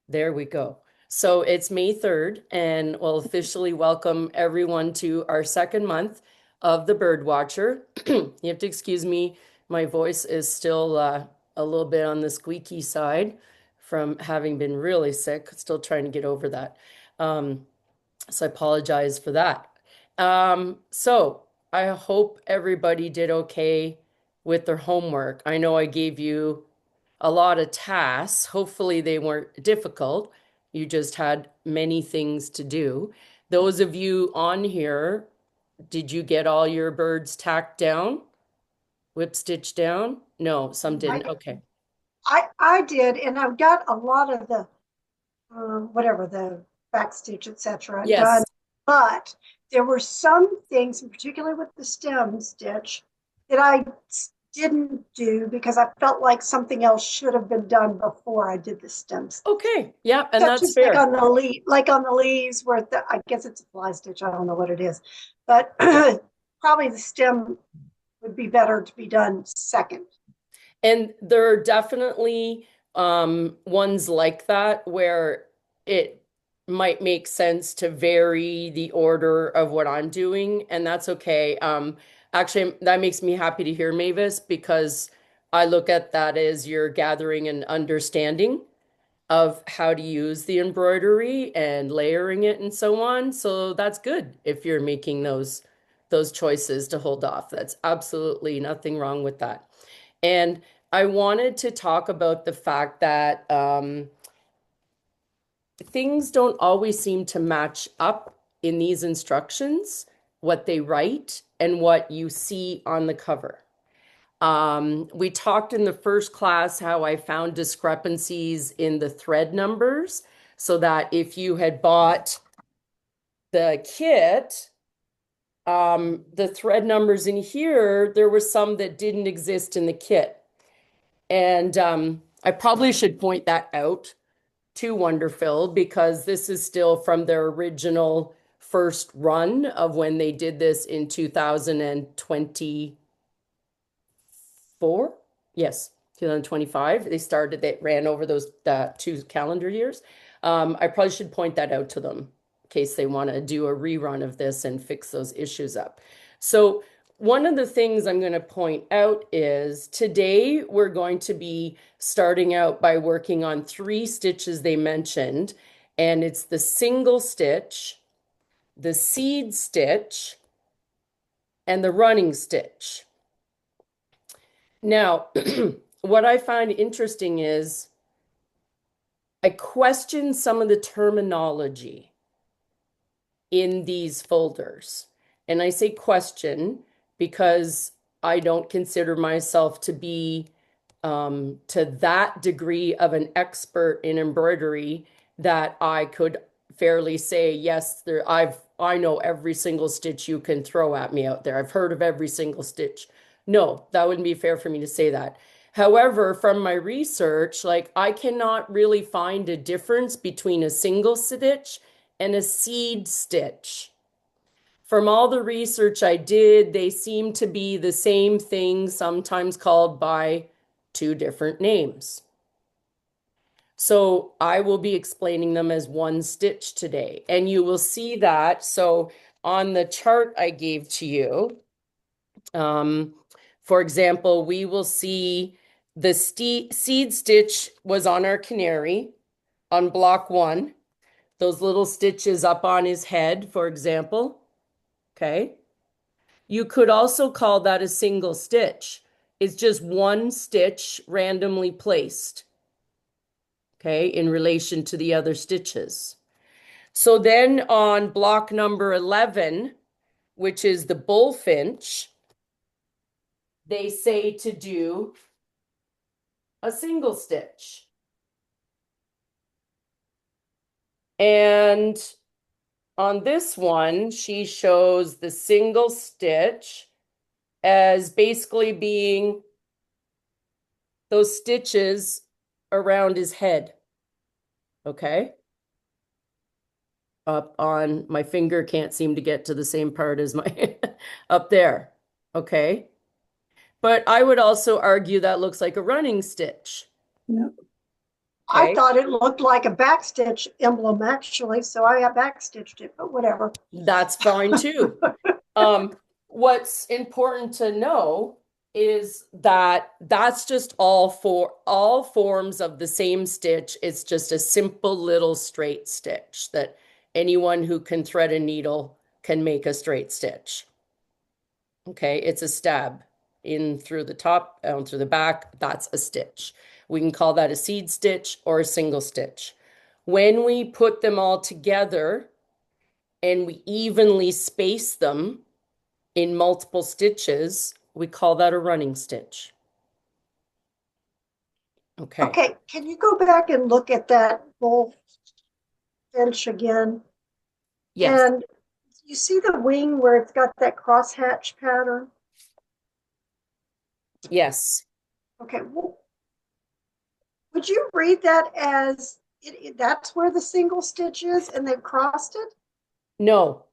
There we go. So it's May 3rd, and we'll officially welcome everyone to our second month of the Birdwatcher. You have to excuse me, my voice is still a little bit on the squeaky side from having been really sick. Still trying to get over that. Um, so I apologize for that. So I hope everybody did okay with their homework. I know I gave you a lot of tasks. Hopefully, they weren't difficult. You just had many things to do. Those of you on here, did you get all your birds tacked down, whip stitched down? No, some didn't. I, Okay. I did, and I've got a lot of the whatever the backstitch, etc., done. Yes. But there were some things, and particularly with the stem stitch, that I didn't do because I felt like something else should have been done before I did the stem stitch. Okay. Yeah, and Such that's as like fair. on the leaves where I guess it's a fly stitch. I don't know what it is, but probably the stem would be better to be done second. And there are definitely ones like that where it might make sense to vary the order of what I'm doing, and that's okay. Actually, that makes me happy to hear, Mavis, because I look at that as you're gathering an understanding of how to use the embroidery and layering it and so on. So that's good if you're making those choices to hold off. That's absolutely nothing wrong with that. And I wanted to talk about the fact that things don't always seem to match up in these instructions, what they write and what you see on the cover. We talked in the first class how I found discrepancies in the thread numbers, so that if you had bought the kit, the thread numbers in here, there were some that didn't exist in the kit. And I probably should point that out to Wonderfil because this is still from their original first run of when they did this in 2024. Yes, 2025. They started, they ran over those 2 calendar years. I probably should point that out to them in case they want to do a rerun of this and fix those issues up. So one of the things I'm going to point out is today we're going to be starting out by working on 3 stitches they mentioned, and it's the single stitch, the seed stitch, and the running stitch. Now, what I find interesting is I question some of the terminology in these folders. And I say question because I don't consider myself to be to that degree of an expert in embroidery that I could fairly say, yes, I know every single stitch you can throw at me out there. I've heard of every single stitch. No, that wouldn't be fair for me to say that. However, from my research, like I cannot really find a difference between a single stitch and a seed stitch. From all the research I did, they seem to be the same thing, sometimes called by 2 different names. So I will be explaining them as one stitch today, and you will see that. So on the chart I gave to you, um, for example, we will see the seed stitch was on our canary on block 1. Those little stitches up on his head, for example. Okay. You could also call that a single stitch. It's just one stitch randomly placed, okay, in relation to the other stitches. So then on block number 11, which is the bullfinch, they say to do a single stitch. And on this one, she shows the single stitch as basically being those stitches around his head. Okay. Up on my finger can't seem to get to the same part as my up there. Okay. But I would also argue that looks like a running stitch. Yeah. I Okay. thought it looked like a backstitch emblem actually, so I backstitched it, but whatever. That's fine too. What's important to know is that that's just all for all forms of the same stitch. It's just a simple little straight stitch that anyone who can thread a needle can make a straight stitch. Okay, it's a stab in through the top, down through the back. That's a stitch. We can call that a seed stitch or a single stitch. When we put them all together and we evenly space them in multiple stitches, we call that a running stitch. Okay. Okay, can you go back and look at that bullfinch again? Yes. And you see the wing where it's got that crosshatch pattern? Yes. Okay, well, would you read that as that's where the single stitch is and they've crossed it? No.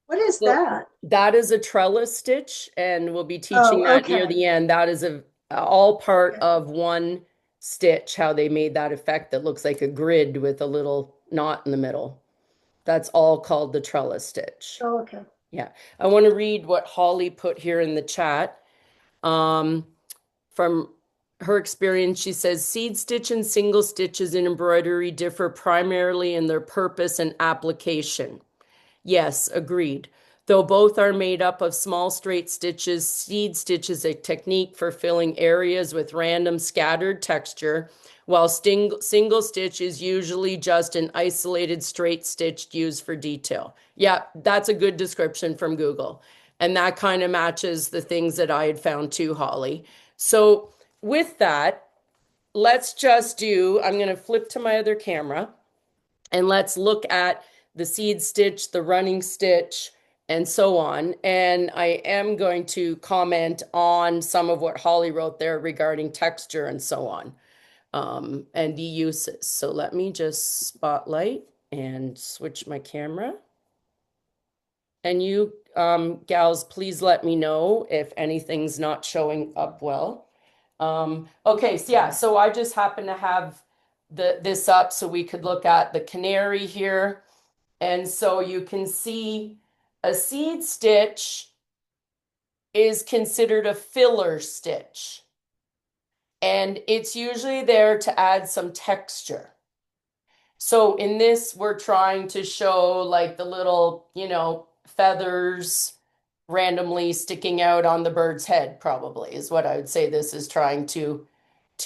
What is So that? that is a trellis stitch, and we'll be teaching Oh, that near okay. the end. That is a all part Okay. of one stitch, how they made that effect that looks like a grid with a little knot in the middle. That's all called the trellis stitch. Oh, okay. Yeah. I want to read what Holly put here in the chat. Um, from her experience, she says seed stitch and single stitches in embroidery differ primarily in their purpose and application. Yes, agreed. Though both are made up of small straight stitches, seed stitch is a technique for filling areas with random scattered texture, while single stitch is usually just an isolated straight stitch used for detail. Yeah, that's a good description from Google. And that kind of matches the things that I had found too, Holly. So with that, let's just do, I'm going to flip to my other camera and let's look at the seed stitch, the running stitch, and so on. And I am going to comment on some of what Holly wrote there regarding texture and so on, and the uses. So let me just spotlight and switch my camera. And you, gals, please let me know if anything's not showing up well. Okay, so yeah, so I just happen to have this up so we could look at the canary here. And so you can see a seed stitch is considered a filler stitch. And it's usually there to add some texture. So in this, we're trying to show like the little, feathers randomly sticking out on the bird's head, probably is what I would say this is trying to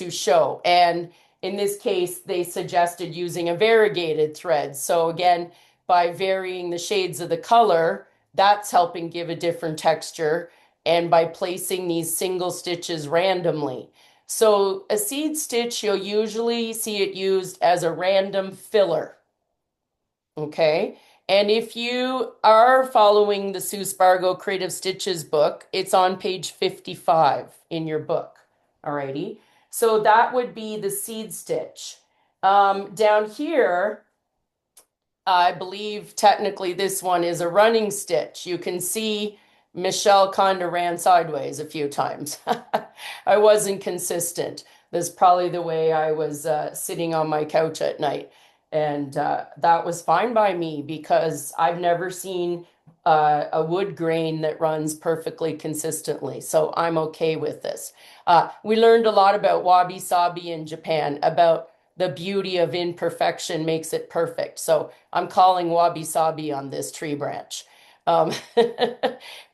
show. And in this case, they suggested using a variegated thread. So again, by varying the shades of the color, that's helping give a different texture. And by placing these single stitches randomly. So a seed stitch, you'll usually see it used as a random filler. Okay. And if you are following the Sue Spargo Creative Stitches book, it's on page 55 in your book. Alrighty. So that would be the seed stitch. Down here, I believe technically this one is a running stitch. You can see Michelle kind of ran sideways a few times. I wasn't consistent. That's probably the way I was sitting on my couch at night. And that was fine by me because I've never seen a wood grain that runs perfectly consistently. So I'm okay with this. We learned a lot about wabi sabi in Japan, about the beauty of imperfection makes it perfect. So I'm calling wabi sabi on this tree branch. Um,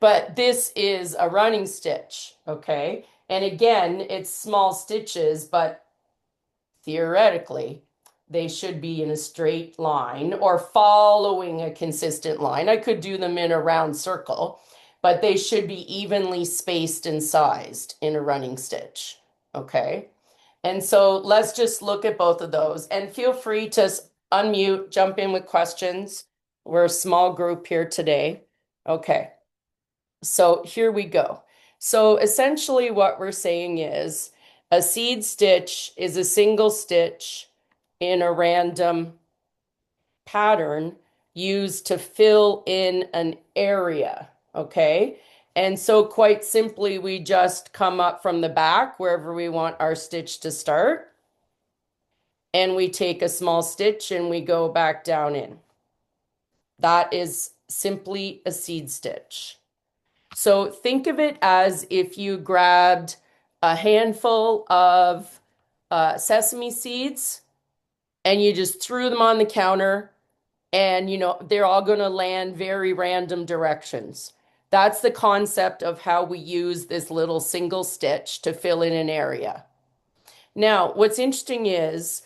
but this is a running stitch, okay? And again, it's small stitches, but theoretically, they should be in a straight line or following a consistent line. I could do them in a round circle, but they should be evenly spaced and sized in a running stitch, okay? And so let's just look at both of those and feel free to unmute, jump in with questions. We're a small group here today. Okay, so here we go. So essentially what we're saying is a seed stitch is a single stitch in a random pattern used to fill in an area, okay? And so quite simply, we just come up from the back wherever we want our stitch to start. and we take a small stitch and we go back down in. That is simply a seed stitch. So think of it as if you grabbed a handful of sesame seeds and you just threw them on the counter, and they're all going to land very random directions. That's the concept of how we use this little single stitch to fill in an area. Now, what's interesting is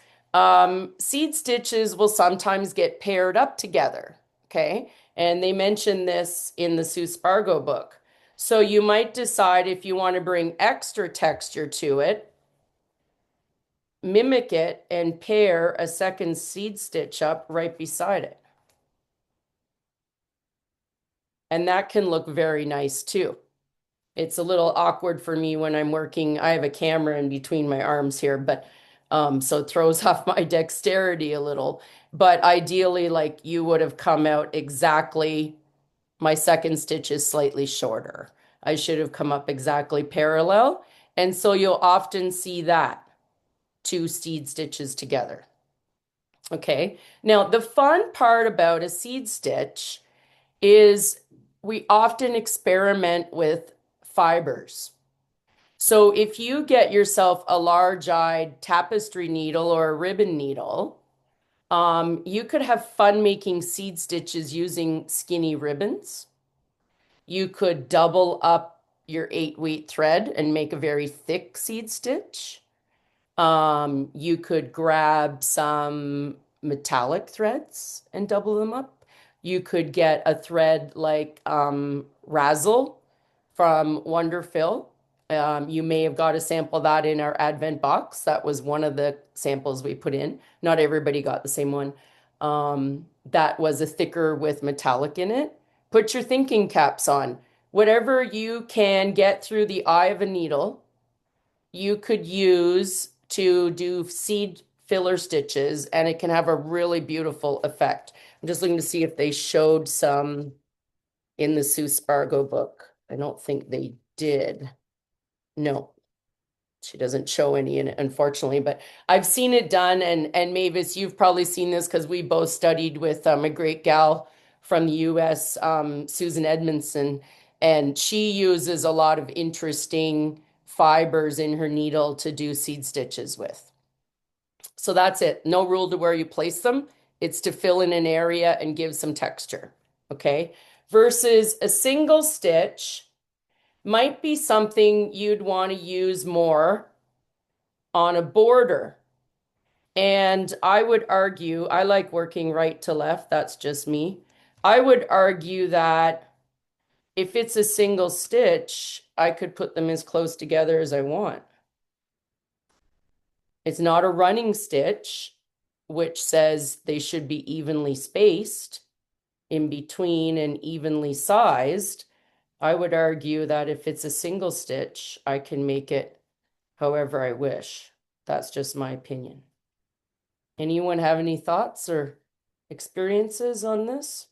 seed stitches will sometimes get paired up together, okay? And they mention this in the Sue Spargo book. So you might decide if you want to bring extra texture to it, mimic it, and pair a second seed stitch up right beside it. And that can look very nice too. It's a little awkward for me when I'm working. I have a camera in between my arms here, but so it throws off my dexterity a little. But ideally, like you would have come out exactly, my second stitch is slightly shorter. I should have come up exactly parallel. And so you'll often see that two seed stitches together. Okay. Now, the fun part about a seed stitch is we often experiment with fibers. So if you get yourself a large-eyed tapestry needle or a ribbon needle, you could have fun making seed stitches using skinny ribbons. You could double up your 8-weight thread and make a very thick seed stitch. You could grab some metallic threads and double them up. You could get a thread like Razzle from Wonderfill. You may have got a sample of that in our Advent box. That was one of the samples we put in. Not everybody got the same one. That was a thicker with metallic in it. Put your thinking caps on. Whatever you can get through the eye of a needle, you could use to do seed filler stitches, and it can have a really beautiful effect. I'm just looking to see if they showed some in the Sue Spargo book. I don't think they did. No, she doesn't show any in it, unfortunately, but I've seen it done. And Mavis, you've probably seen this because we both studied with a great gal from the US, Susan Edmondson, and she uses a lot of interesting fibers in her needle to do seed stitches with. So that's it. No rule to where you place them. It's to fill in an area and give some texture. Okay. Versus a single stitch might be something you'd want to use more on a border. And I would argue, I like working right to left. That's just me. I would argue that if it's a single stitch, I could put them as close together as I want. It's not a running stitch, which says they should be evenly spaced in between and evenly sized. I would argue that if it's a single stitch, I can make it however I wish. That's just my opinion. Anyone have any thoughts or experiences on this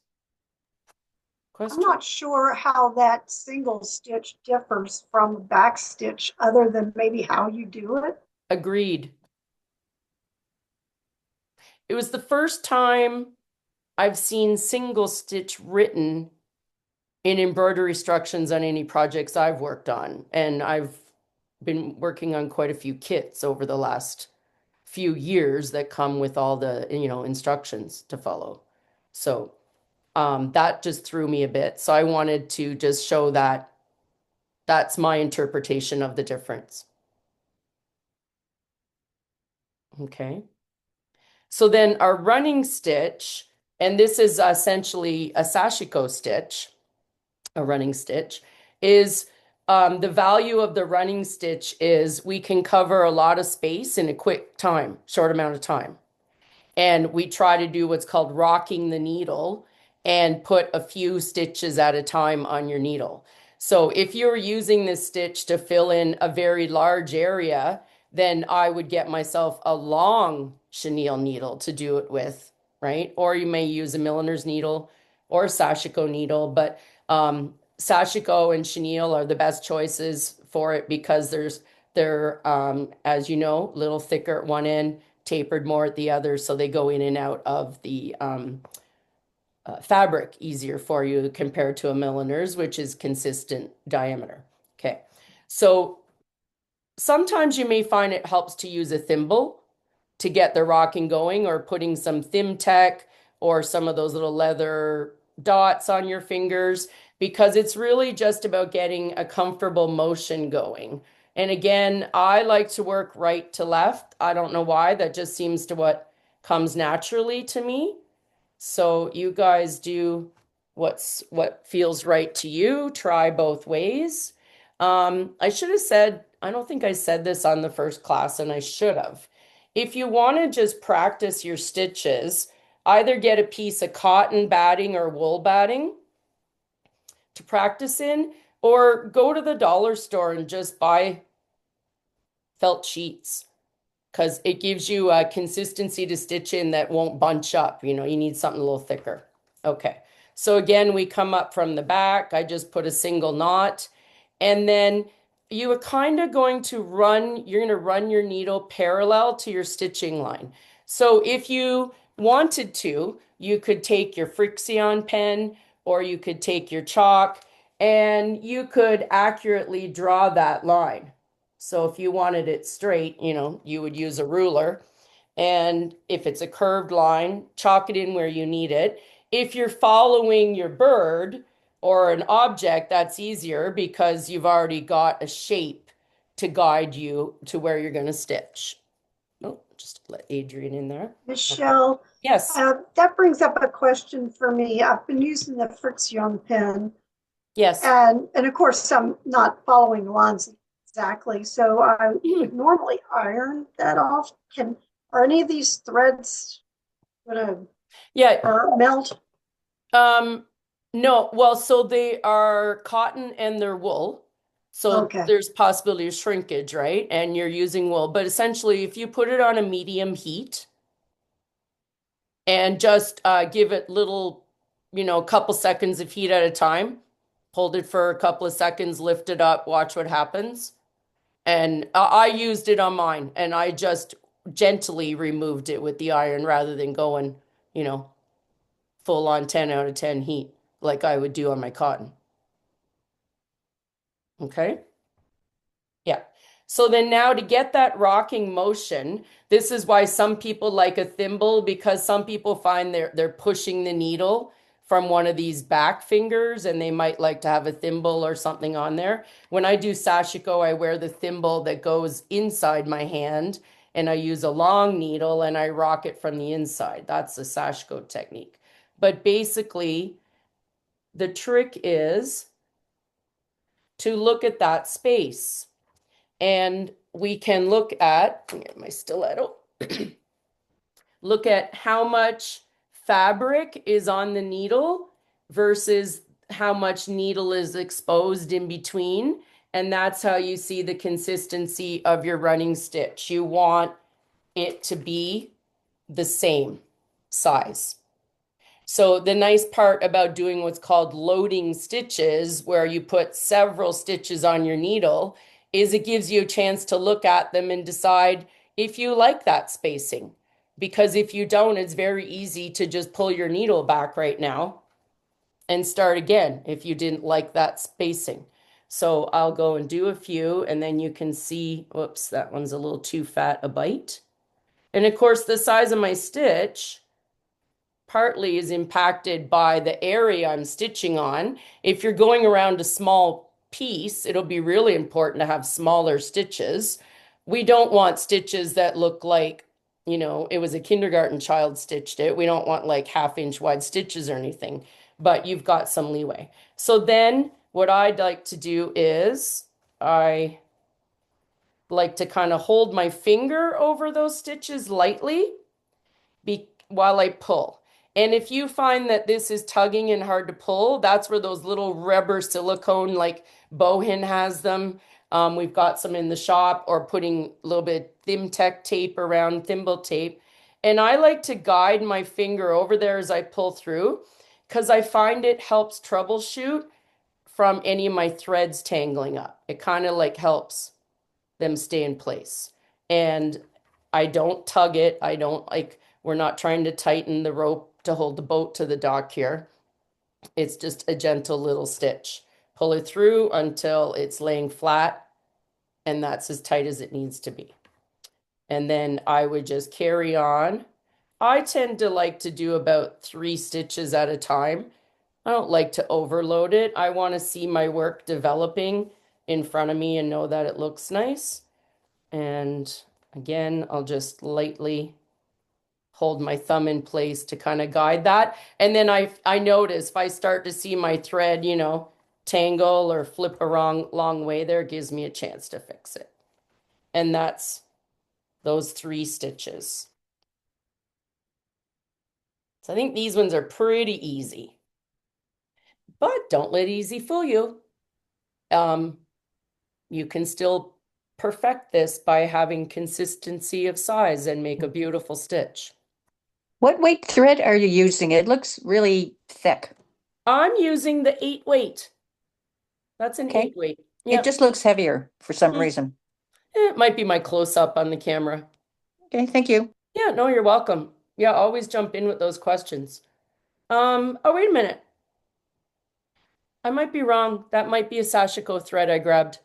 I'm question? not sure how that single stitch differs from a back stitch other than maybe how you do it. Agreed. It was the first time I've seen single stitch written in embroidery instructions on any projects I've worked on. And I've been working on quite a few kits over the last few years that come with all the, instructions to follow. So that just threw me a bit. So I wanted to just show that that's my interpretation of the difference. Okay. So then our running stitch, and this is essentially a sashiko stitch, a running stitch, is the value of the running stitch is we can cover a lot of space in a quick time, short amount of time. And we try to do what's called rocking the needle and put a few stitches at a time on your needle. So if you're using this stitch to fill in a very large area, then I would get myself a long chenille needle to do it with, right? Or you may use a milliner's needle or a sashiko needle, but sashiko and chenille are the best choices for it because they're as you know, a little thicker at one end, tapered more at the other, so they go in and out of the fabric easier for you compared to a milliner's, which is consistent diameter. Okay, so sometimes you may find it helps to use a thimble to get the rocking going, or putting some Tech or some of those little leather dots on your fingers, because it's really just about getting a comfortable motion going. And again, I like to work right to left. I don't know why, that just seems to what comes naturally to me. So you guys do what feels right to you. Try both ways. I should have said, I don't think I said this on the first class, and I should have. If you want to just practice your stitches, either get a piece of cotton batting or wool batting to practice in, or go to the dollar store and just buy felt sheets, because it gives you a consistency to stitch in that won't bunch up. You know, you need something a little thicker. Okay. So again, we come up from the back. I just put a single knot, and then you are kind of going to run, you're going to run your needle parallel to your stitching line. So if you wanted to, you could take your Frixion pen, or you could take your chalk, and you could accurately draw that line. So if you wanted it straight, you know, you would use a ruler. And if it's a curved line, chalk it in where you need it. If you're following your bird or an object, that's easier because you've already got a shape to guide you to where you're going to stitch. Oh, just let Adrian in there. Okay. Michelle, Yes. that brings up a question for me. I've been using the Frixion pen, Yes. and of course, I'm not following lines exactly. So I Mhm. would normally iron that off. Are any of these threads gonna Yeah. or melt? Um, no, well, so they are cotton and they're wool. So Okay. there's possibility of shrinkage, right? And you're using wool. But essentially, if you put it on a medium heat and just give it little, you know, a couple seconds of heat at a time, hold it for a couple of seconds, lift it up, watch what happens. And I used it on mine, and I just gently removed it with the iron rather than going, you know, full on 10 out of 10 heat like I would do on my cotton. Okay. Yeah. So then now to get that rocking motion, this is why some people like a thimble, because some people find they're pushing the needle from one of these back fingers, and they might like to have a thimble or something on there. When I do sashiko, I wear the thimble that goes inside my hand, and I use a long needle and I rock it from the inside. That's the sashiko technique. But basically, the trick is to look at that space. And we can look at, let me get my stiletto, look at how much fabric is on the needle versus how much needle is exposed in between. And that's how you see the consistency of your running stitch. You want it to be the same size. So the nice part about doing what's called loading stitches, where you put several stitches on your needle, is it gives you a chance to look at them and decide if you like that spacing. Because if you don't, it's very easy to just pull your needle back right now and start again if you didn't like that spacing. So I'll go and do a few, and then you can see, whoops, that one's a little too fat a bite. And of course, the size of my stitch partly is impacted by the area I'm stitching on. If you're going around a small piece, it'll be really important to have smaller stitches. We don't want stitches that look like, you know, it was a kindergarten child stitched it. We don't want like half-inch wide stitches or anything, but you've got some leeway. So then what I'd like to do is I like to kind of hold my finger over those stitches lightly while I pull. And if you find that this is tugging and hard to pull, that's where those little rubber silicone, like Bohin has them. We've got some in the shop, or putting a little bit Tech tape around, thimble tape. And I like to guide my finger over there as I pull through, because I find it helps troubleshoot from any of my threads tangling up. It kind of like helps them stay in place. And I don't tug it. I don't like, we're not trying to tighten the rope to hold the boat to the dock here. It's just a gentle little stitch. Pull it through until it's laying flat, and that's as tight as it needs to be. And then I would just carry on. I tend to like to do about 3 stitches at a time. I don't like to overload it. I want to see my work developing in front of me and know that it looks nice. And again, I'll just lightly hold my thumb in place to kind of guide that. And then I notice if I start to see my thread, tangle or flip a long way there, it gives me a chance to fix it. And that's those 3 stitches. So I think these ones are pretty easy. But don't let easy fool you. Um, you can still perfect this by having consistency of size and make a beautiful stitch. What weight thread are you using? It looks really thick. I'm using the 8 weight. That's an Okay. 8 weight. It Yep. just looks heavier for some Mm. reason. It might be my close up on the camera. Okay, thank you. Yeah, no, you're welcome. Yeah, always jump in with those questions. Oh, wait a minute. I might be wrong. That might be a Sashiko thread I grabbed.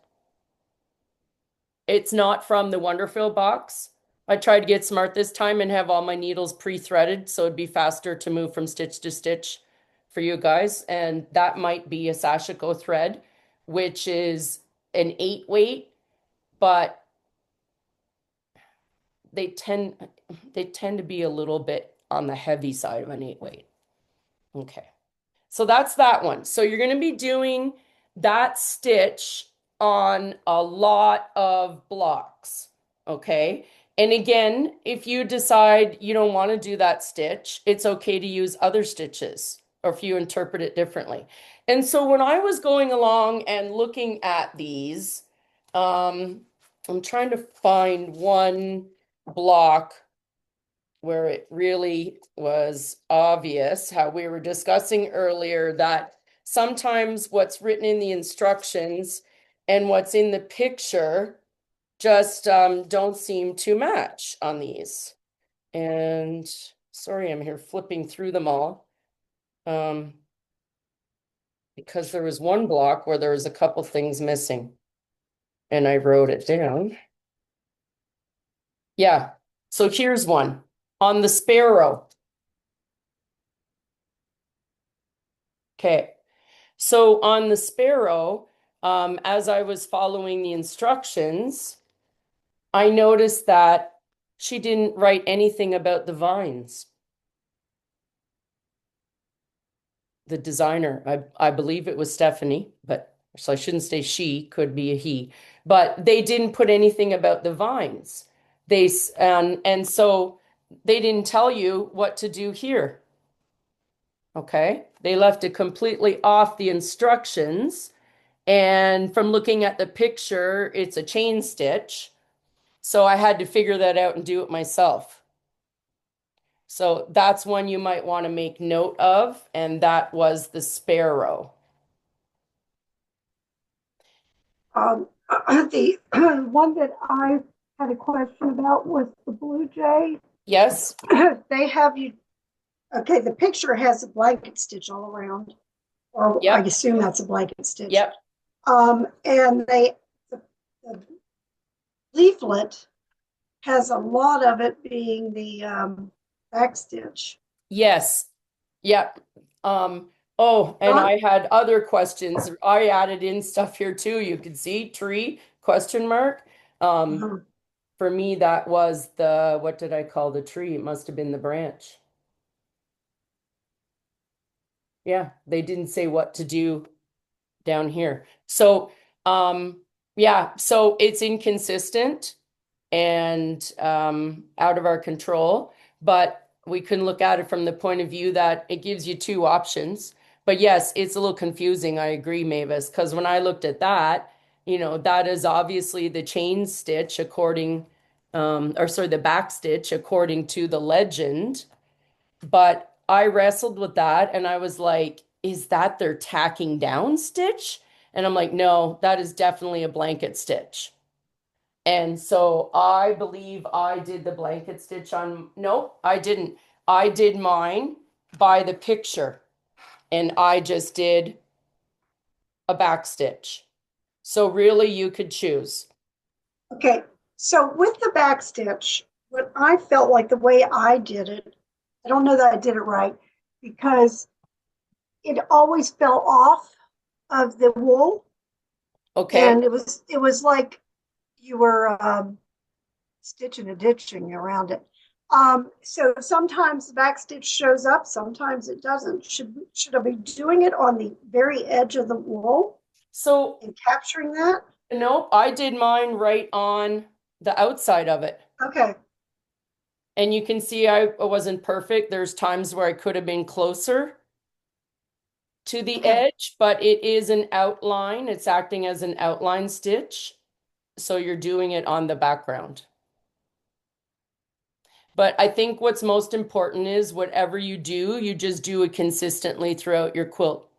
It's not from the Wonderful box. I tried to get smart this time and have all my needles pre-threaded so it'd be faster to move from stitch to stitch for you guys. And that might be a Sashiko thread, which is an 8 weight, but they tend they tend to be a little bit on the heavy side of an 8 weight. Okay. So that's that one. So you're going to be doing that stitch on a lot of blocks. Okay. And again, if you decide you don't want to do that stitch, it's okay to use other stitches or if you interpret it differently. And so when I was going along and looking at these, I'm trying to find one block where it really was obvious how we were discussing earlier that sometimes what's written in the instructions and what's in the picture just don't seem to match on these. And sorry, I'm here flipping through them all. Because there was one block where there was a couple things missing and I wrote it down. Yeah, so here's one on the sparrow. Okay, so on the sparrow, as I was following the instructions, I noticed that she didn't write anything about the vines. The designer, I believe it was Stephanie, but so I shouldn't say she, could be a he, but they didn't put anything about the vines. And so they didn't tell you what to do here. Okay, they left it completely off the instructions. And from looking at the picture, it's a chain stitch. So I had to figure that out and do it myself. So that's one you might want to make note of, and that was the sparrow. The one that I had a question about was the blue jay. Yes. They have you, okay, the picture has a blanket stitch all around, or I Yep. assume that's a blanket stitch. Yep. And the leaflet has a lot of it being the back stitch. Yes. Yep. Oh, and Not, I had other questions. I added in stuff here too. You can see tree question mark. uh, For me, that was the, what did I call the tree? It must have been the branch. Yeah, they didn't say what to do down here. So, yeah, so it's inconsistent and out of our control, but we can look at it from the point of view that it gives you 2 options. But yes, it's a little confusing. I agree, Mavis, because when I looked at that, that is obviously the chain stitch according, or sorry, the back stitch according to the legend. But I wrestled with that and I was like, is that their tacking down stitch? And I'm like, no, that is definitely a blanket stitch. And so I believe I did the blanket stitch on, no, I didn't. I did mine by the picture and I just did a back stitch. So really you could choose. Okay, so with the back stitch, what I felt like the way I did it, I don't know that I did it right because it always fell off of the wool, Okay. and it was like you were stitching and ditching around it. So sometimes the back stitch shows up, sometimes it doesn't. Should I be doing it on the very edge of the wool So and capturing that? nope, I did mine right on the outside of it. Okay. And you can see I wasn't perfect. There's times where I could have been closer to the Okay. edge, but it is an outline. It's acting as an outline stitch. So you're doing it on the background. But I think what's most important is whatever you do, you just do it consistently throughout your quilt.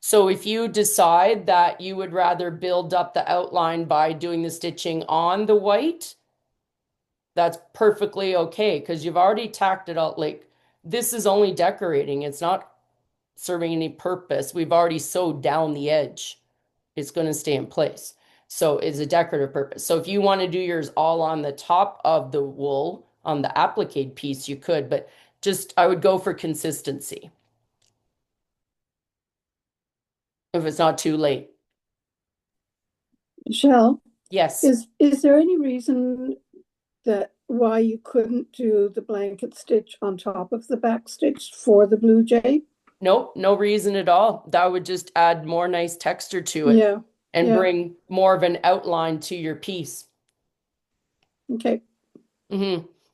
So if you decide that you would rather build up the outline by doing the stitching on the white, that's perfectly okay because you've already tacked it out. Like this is only decorating. It's not serving any purpose. We've already sewed down the edge. It's going to stay in place. So it's a decorative purpose. So if you want to do yours all on the top of the wool on the applique piece, you could, but just I would go for consistency if it's not too late. Michelle, Yes. is there any reason that why you couldn't do the blanket stitch on top of the back stitch for the blue jay? Nope, no reason at all. That would just add more nice texture to it Yeah, and yeah. bring more of an outline to your piece. Okay.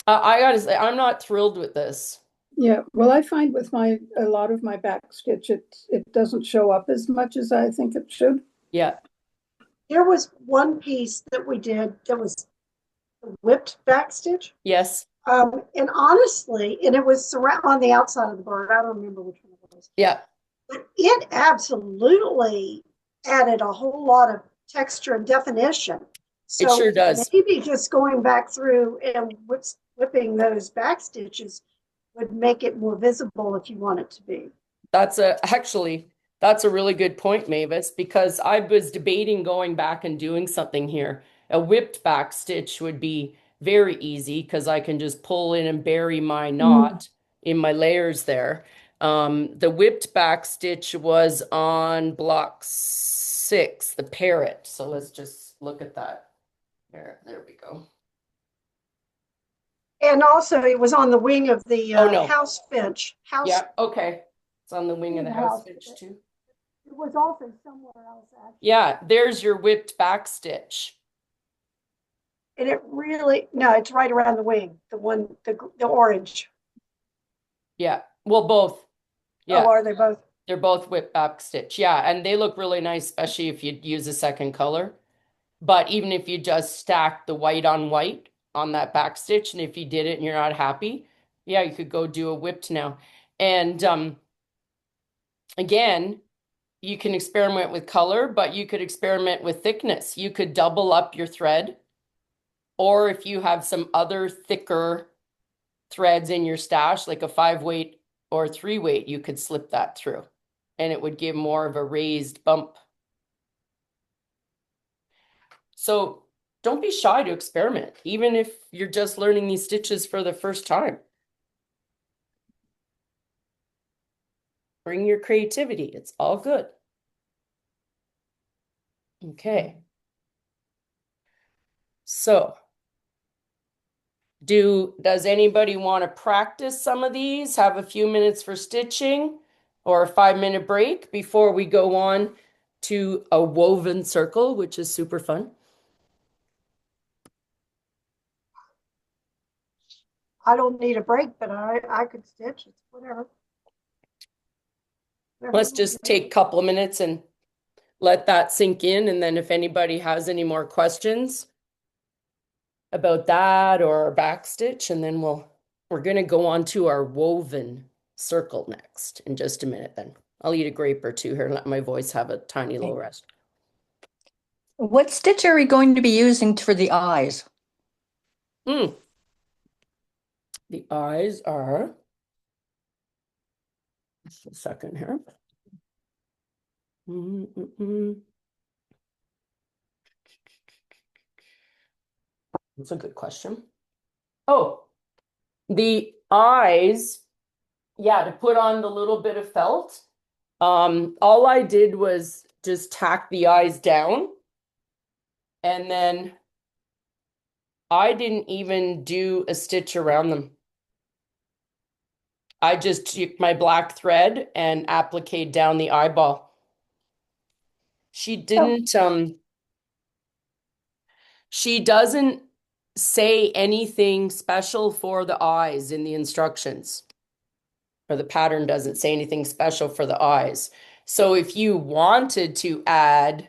I gotta say, I'm not thrilled with this. Yeah. Well, I find with a lot of my back stitch, it doesn't show up as much as I think it should. Yeah. There was one piece that we did that was the whipped back stitch. Yes. And honestly, and it was on the outside of the bird. I don't remember which one it was. Yeah. But it absolutely added a whole lot of texture and definition. It So sure does. maybe just going back through and whipping those back stitches would make it more visible if you want it to be. That's a really good point, Mavis, because I was debating going back and doing something here. A whipped back stitch would be very easy because I can just pull in and bury my knot in my layers there. The whipped back stitch was on block 6, the parrot. So let's just look at that. There we go. And also, it was on the wing of the Oh, no. house finch. Yeah, okay. It's on the wing of the house finch too. It was also somewhere else, actually. Yeah, there's your whipped back stitch. And it really, no, it's right around the wing, the orange. Yeah, well, both. Yeah, Oh, are they both? they're both whipped back stitch. Yeah, and they look really nice, especially if you use a second color. But even if you just stack the white on that back stitch, and if you did it and you're not happy, yeah, you could go do a whipped now. And again, you can experiment with color, but you could experiment with thickness. You could double up your thread, or if you have some other thicker threads in your stash, like a 5-weight or 3-weight, you could slip that through and it would give more of a raised bump. So don't be shy to experiment, even if you're just learning these stitches for the first time. Bring your creativity. It's all good. Okay. So does anybody want to practice some of these? Have a few minutes for stitching or a 5-minute break before we go on to a woven circle, which is super fun. I don't need a break, but I could stitch. It's whatever. Let's just take a couple of minutes and let that sink in. And then if anybody has any more questions about that or back stitch, and then we're going to go on to our woven circle next in just a minute. Then I'll eat a grape or two here and let my voice have a tiny little rest. What stitch are we going to be using for the eyes? The eyes are, just a second here. That's a good question. Oh, the eyes, yeah, to put on the little bit of felt. All I did was just tack the eyes down, and then I didn't even do a stitch around them. I just took my black thread and appliqued down the eyeball. She doesn't say anything special for the eyes in the instructions, or the pattern doesn't say anything special for the eyes. So if you wanted to add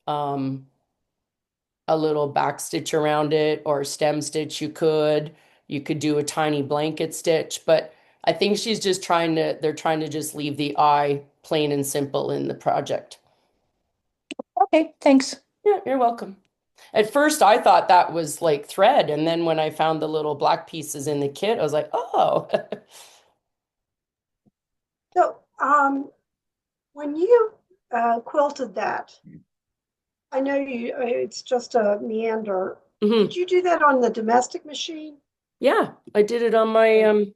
a little back stitch around it or stem stitch, you could do a tiny blanket stitch, but I think they're trying to just leave the eye plain and simple in the project. Okay, thanks. Yeah, you're welcome. At first, I thought that was like thread, and then when I found the little black pieces in the kit, I was like, oh. So, when you quilted that, I know it's just a meander. Did you do that on the domestic machine? Yeah, I did it on my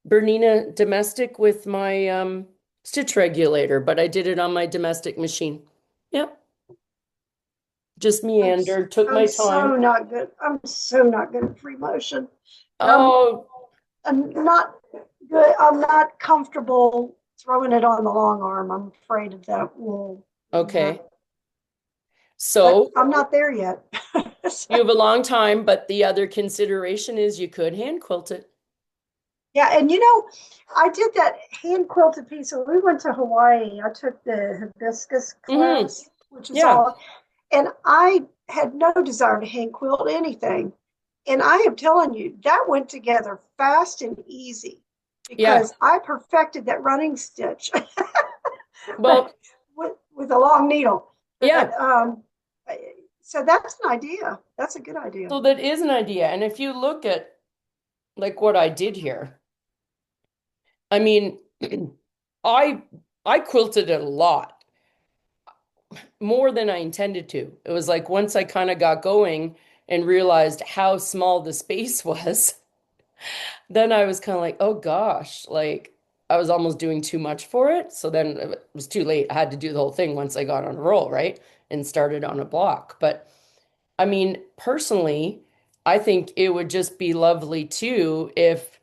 Bernina domestic with my stitch regulator, but I did it on my domestic machine. Yep. Just meandered, took my I'm so time. not good. I'm so not good at free motion. Oh, I'm not good. I'm not comfortable throwing it on the long arm. I'm afraid of that wool. okay. But So I'm not there yet. you have a long time, but the other consideration is you could hand quilt it. Yeah, and I did that hand quilted piece. When we went to Hawaii, I took the hibiscus class, which is Yeah. all, and I had no desire to hand quilt anything. And I am telling you, that went together fast and easy Yeah. because I perfected that running stitch Well, with a long needle. yeah. But, so that's an idea. That's a good idea. So that is an idea. And if you look at like what I did here, I mean, I I quilted it a lot, more than I intended to. It was like once I kind of got going and realized how small the space was, then I was kind of like, oh gosh, like I was almost doing too much for it. So then it was too late. I had to do the whole thing once I got on a roll, right? And started on a block. But I mean, personally, I think it would just be lovely too if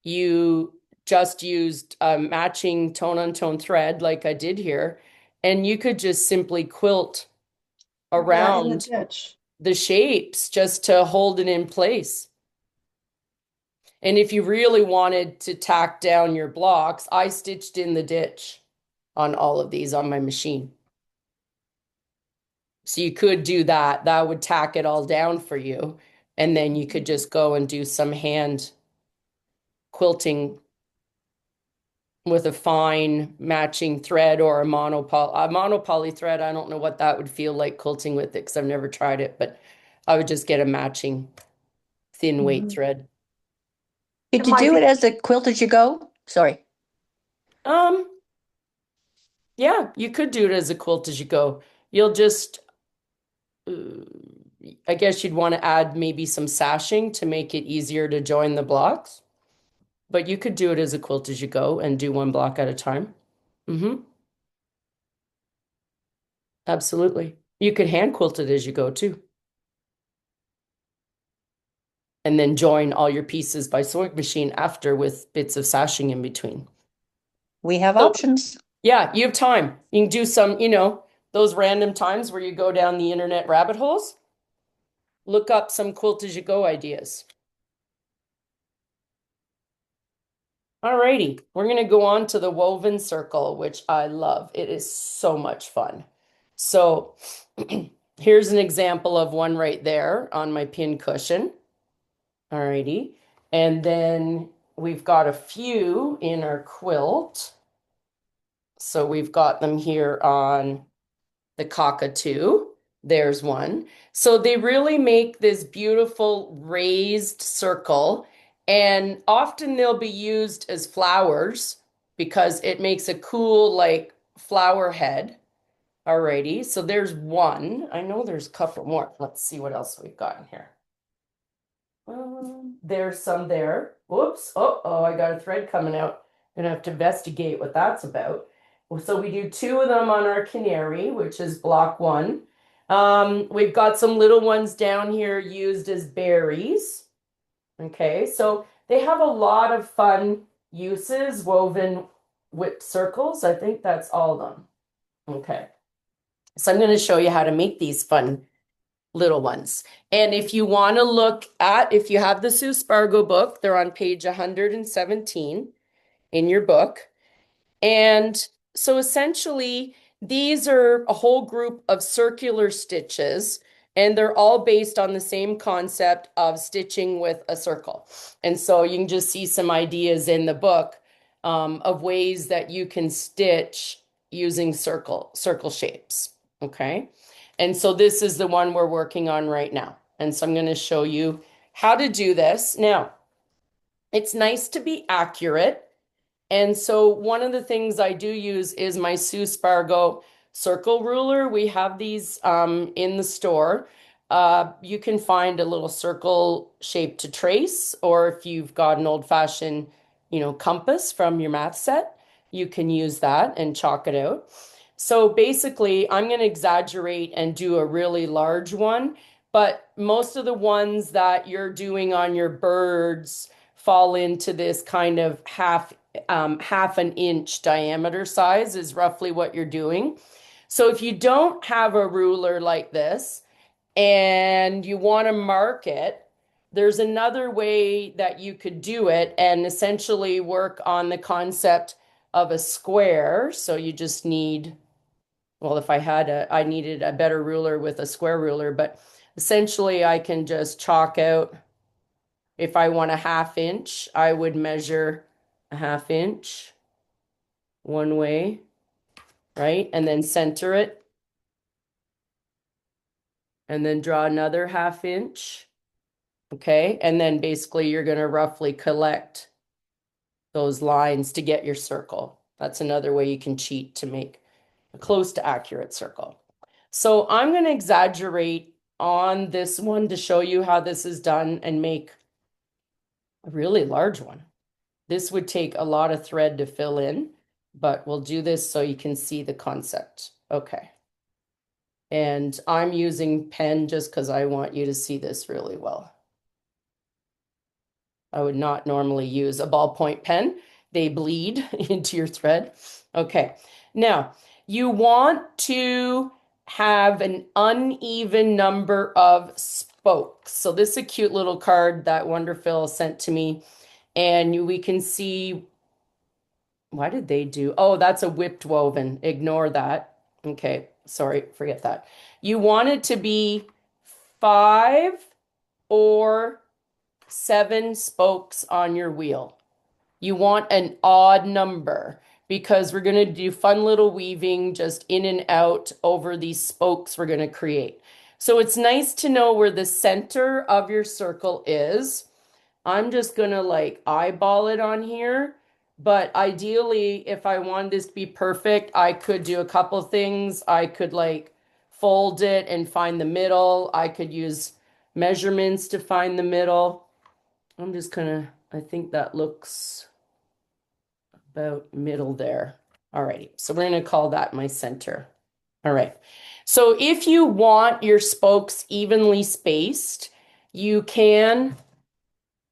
you just used a matching tone on tone thread like I did here, and you could just simply quilt Yeah, in the around ditch. the shapes just to hold it in place. And if you really wanted to tack down your blocks, I stitched in the ditch on all of these on my machine. So you could do that. That would tack it all down for you. And then you could just go and do some hand quilting with a fine matching thread or a monopoly thread. I don't know what that would feel like quilting with it because I've never tried it, but I would just get a matching thin weight thread. Did you do it as a quilt as you go? Sorry. Um, yeah, you could do it as a quilt as you go. You'll just, I guess you'd want to add maybe some sashing to make it easier to join the blocks. But you could do it as a quilt as you go and do one block at a time. Absolutely. You could hand quilt it as you go too. And then join all your pieces by sewing machine after with bits of sashing in between. We have options. Yeah, you have time. You can do some, those random times where you go down the internet rabbit holes. Look up some quilt as you go ideas. Alrighty, we're going to go on to the woven circle, which I love. It is so much fun. So here's an example of one right there on my pin cushion. Alrighty, and then we've got a few in our quilt. So we've got them here on the cockatoo. There's one. So they really make this beautiful raised circle, and often they'll be used as flowers because it makes a cool, like, flower head. Alrighty, so there's one. I know there's a couple more. Let's see what else we've got in here. There's some there. Whoops. Oh, I got a thread coming out. Gonna have to investigate what that's about. So we do two of them on our canary, which is block one. We've got some little ones down here used as berries. Okay, so they have a lot of fun uses woven with circles. I think that's all of them. Okay, so I'm going to show you how to make these fun little ones. And if you want to look at, if you have the Sue Spargo book, they're on page 117 in your book. And so essentially, these are a whole group of circular stitches, and they're all based on the same concept of stitching with a circle. And so you can just see some ideas in the book of ways that you can stitch using circle shapes. Okay. And so this is the one we're working on right now. And so I'm going to show you how to do this. Now, it's nice to be accurate. And so one of the things I do use is my Sue Spargo circle ruler. We have these in the store. You can find a little circle shape to trace, or if you've got an old-fashioned, compass from your math set, you can use that and chalk it out. So basically, I'm going to exaggerate and do a really large one, but most of the ones that you're doing on your birds fall into this kind of half an inch diameter size is roughly what you're doing. So if you don't have a ruler like this and you want to mark it, there's another way that you could do it and essentially work on the concept of a square. So you just need, well, if I needed a better ruler with a square ruler, but essentially I can just chalk out. If I want a 1/2 inch, I would measure a 1/2 inch one way, right? And then center it. And then draw another 1/2 inch. Okay. And then basically you're going to roughly collect those lines to get your circle. That's another way you can cheat to make a close to accurate circle. So I'm going to exaggerate on this one to show you how this is done and make a really large one. This would take a lot of thread to fill in, but we'll do this so you can see the concept. Okay. And I'm using pen just because I want you to see this really well. I would not normally use a ballpoint pen. They bleed into your thread. Okay. Now, you want to have an uneven number of spokes. So this is a cute little card that Wonderful sent to me. And we can see, why did they do? Oh, that's a whipped woven. Ignore that. Okay, sorry, forget that. You want it to be 5 or 7 spokes on your wheel. You want an odd number because we're going to do fun little weaving just in and out over these spokes we're going to create. So it's nice to know where the center of your circle is. I'm just going to like eyeball it on here. But ideally, if I wanted this to be perfect, I could do a couple things. I could like fold it and find the middle. I could use measurements to find the middle. I'm just gonna, I think that looks about middle there. Alrighty, so we're gonna call that my center. All right, so if you want your spokes evenly spaced, you can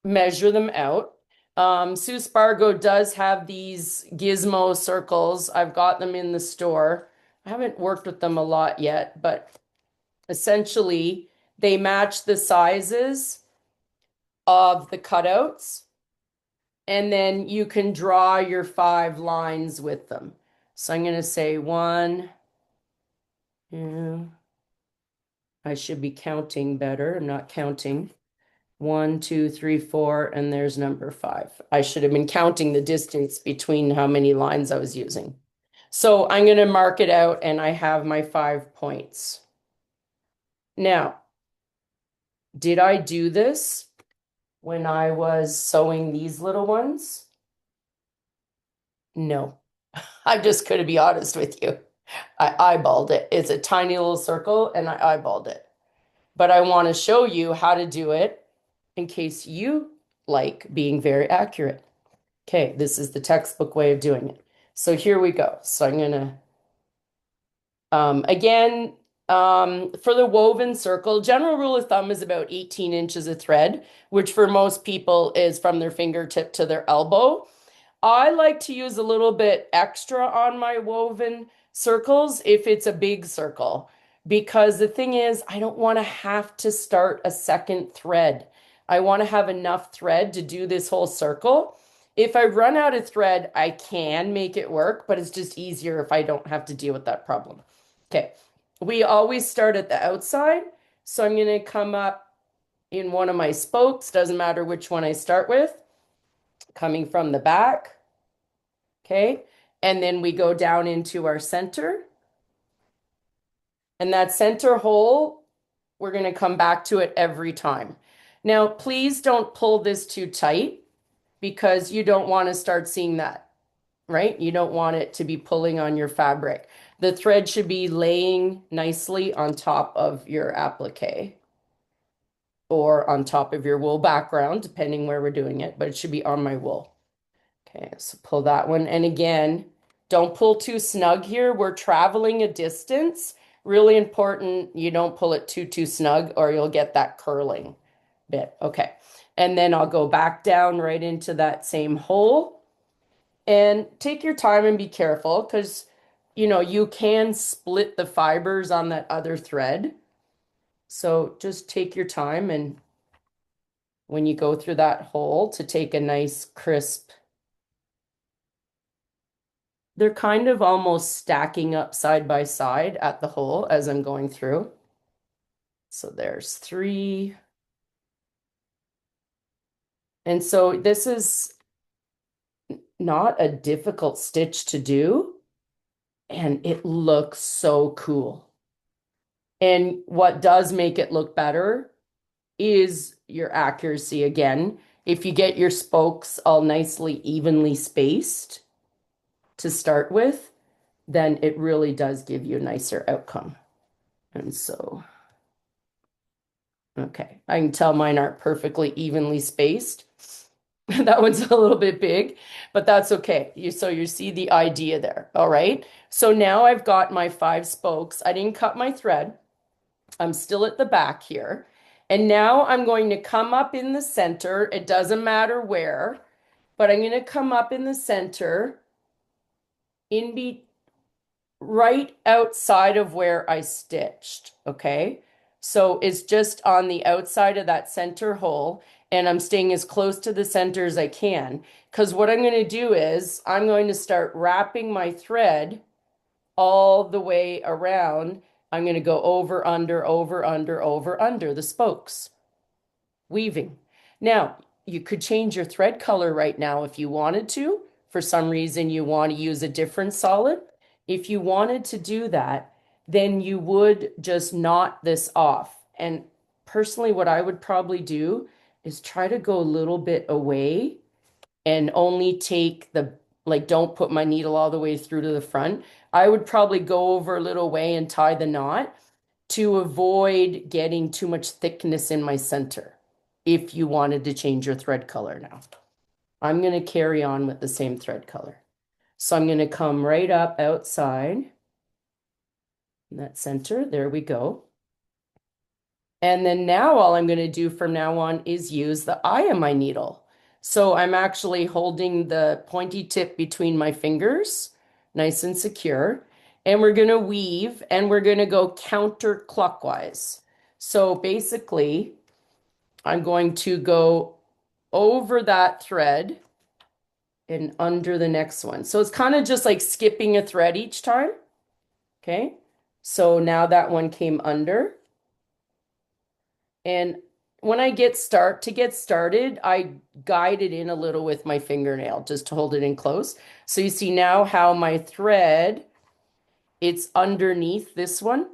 measure them out. Sue Spargo does have these gizmo circles. I've got them in the store. I haven't worked with them a lot yet, but essentially they match the sizes of the cutouts, and then you can draw your 5 lines with them. So I'm going to say 1, 2, I should be counting better. I'm not counting. 1, 2, 3, 4, and there's number 5. I should have been counting the distance between how many lines I was using. So I'm going to mark it out, and I have my 5 points. Now, did I do this when I was sewing these little ones? No. I'm just going to be honest with you. I eyeballed it. It's a tiny little circle and I eyeballed it. But I want to show you how to do it in case you like being very accurate. Okay, this is the textbook way of doing it. So here we go. So I'm going to, again, for the woven circle, general rule of thumb is about 18 inches of thread, which for most people is from their fingertip to their elbow. I like to use a little bit extra on my woven circles if it's a big circle, because the thing is, I don't want to have to start a second thread. I want to have enough thread to do this whole circle. If I run out of thread, I can make it work, but it's just easier if I don't have to deal with that problem. Okay, we always start at the outside, so I'm going to come up in one of my spokes, doesn't matter which one I start with, coming from the back. Okay, and then we go down into our center. And that center hole, we're going to come back to it every time. Now, please don't pull this too tight because you don't want to start seeing that, right? You don't want it to be pulling on your fabric. The thread should be laying nicely on top of your applique or on top of your wool background, depending where we're doing it, but it should be on my wool. Okay, so pull that one. And again, don't pull too snug here. We're traveling a distance. Really important, you don't pull it too snug or you'll get that curling bit. Okay, and then I'll go back down right into that same hole. And take your time and be careful because, you know, you can split the fibers on that other thread. So just take your time and when you go through that hole to take a nice crisp. They're kind of almost stacking up side by side at the hole as I'm going through. So there's 3. And so this is not a difficult stitch to do, and it looks so cool. And what does make it look better is your accuracy again. If you get your spokes all nicely evenly spaced to start with, then it really does give you a nicer outcome. And so, okay, I can tell mine aren't perfectly evenly spaced. That one's a little bit big, but that's okay. So you see the idea there. All right. So now I've got my 5 spokes. I didn't cut my thread. I'm still at the back here. And now I'm going to come up in the center. It doesn't matter where, but I'm going to come up in the center right outside of where I stitched. Okay. So it's just on the outside of that center hole. And I'm staying as close to the center as I can. Because what I'm going to do is I'm going to start wrapping my thread all the way around. I'm going to go over, under, over, under, over, under the spokes. Weaving. Now, you could change your thread color right now if you wanted to. For some reason, you want to use a different solid. If you wanted to do that, then you would just knot this off. And personally, what I would probably do is try to go a little bit away and only take the, like, don't put my needle all the way through to the front. I would probably go over a little way and tie the knot to avoid getting too much thickness in my center if you wanted to change your thread color now. I'm going to carry on with the same thread color. So I'm going to come right up outside in that center. There we go. And then now all I'm going to do from now on is use the eye of my needle. So I'm actually holding the pointy tip between my fingers, nice and secure. And we're going to weave and we're going to go counterclockwise. So basically, I'm going to go over that thread and under the next one. So it's kind of just like skipping a thread each time. Okay. So now that one came under. And when I get started, I guide it in a little with my fingernail just to hold it in close. So you see now how my thread, it's underneath this one.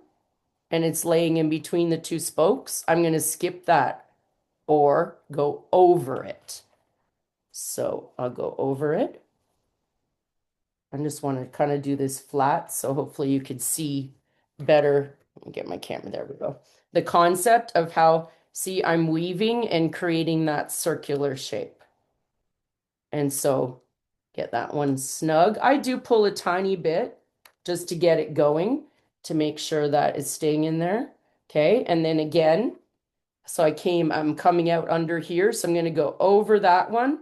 and it's laying in between the two spokes, I'm going to skip that or go over it. So I'll go over it. I just want to kind of do this flat, so hopefully you can see better. Let me get my camera, there we go. The concept of how, see, I'm weaving and creating that circular shape. And so get that one snug. I do pull a tiny bit just to get it going to make sure that it's staying in there. Okay, and then again, so I'm coming out under here, so I'm going to go over that one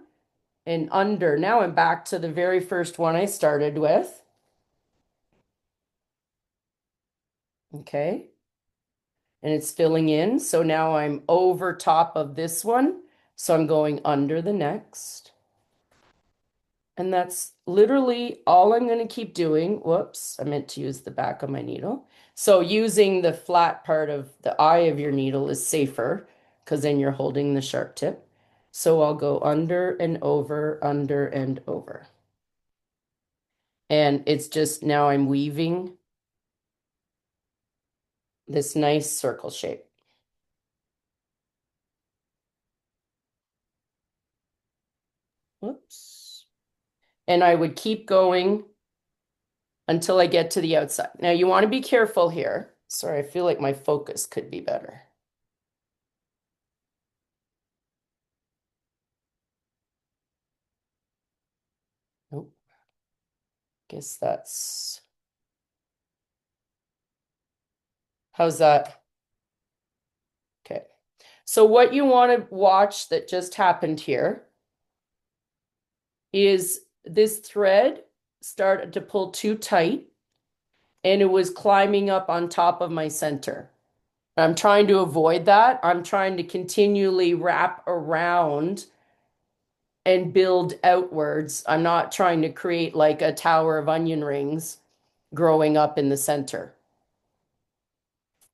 and under. Now I'm back to the very first one I started with. Okay, and it's filling in. So now I'm over top of this one. So I'm going under the next. And that's literally all I'm going to keep doing. Whoops, I meant to use the back of my needle. So using the flat part of the eye of your needle is safer because then you're holding the sharp tip. So I'll go under and over, under and over. And it's just now I'm weaving this nice circle shape. Whoops. And I would keep going until I get to the outside. Now you want to be careful here. Sorry, I feel like my focus could be better. Nope. Guess that's, how's that? Okay. So what you want to watch that just happened here is this thread started to pull too tight and it was climbing up on top of my center. I'm trying to avoid that. I'm trying to continually wrap around and build outwards. I'm not trying to create like a tower of onion rings growing up in the center.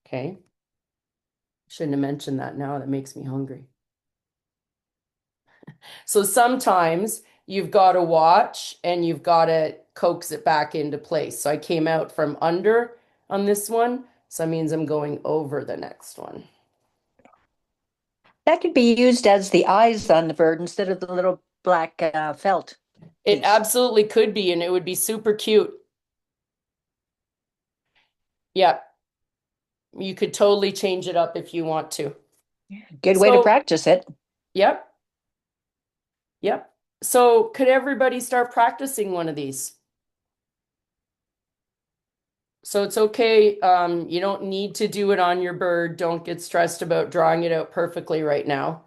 Okay. Shouldn't have mentioned that now. That makes me hungry. So sometimes you've got to watch and you've got to coax it back into place. So I came out from under on this one. So that means I'm going over the next one. That could be used as the eyes on the bird instead of the little black felt It piece. absolutely could be, and it would be super cute. Yeah. You could totally change it up if you want to. Good way to So, practice it. yep. Yep. So could everybody start practicing one of these? So it's okay. You don't need to do it on your bird. Don't get stressed about drawing it out perfectly right now.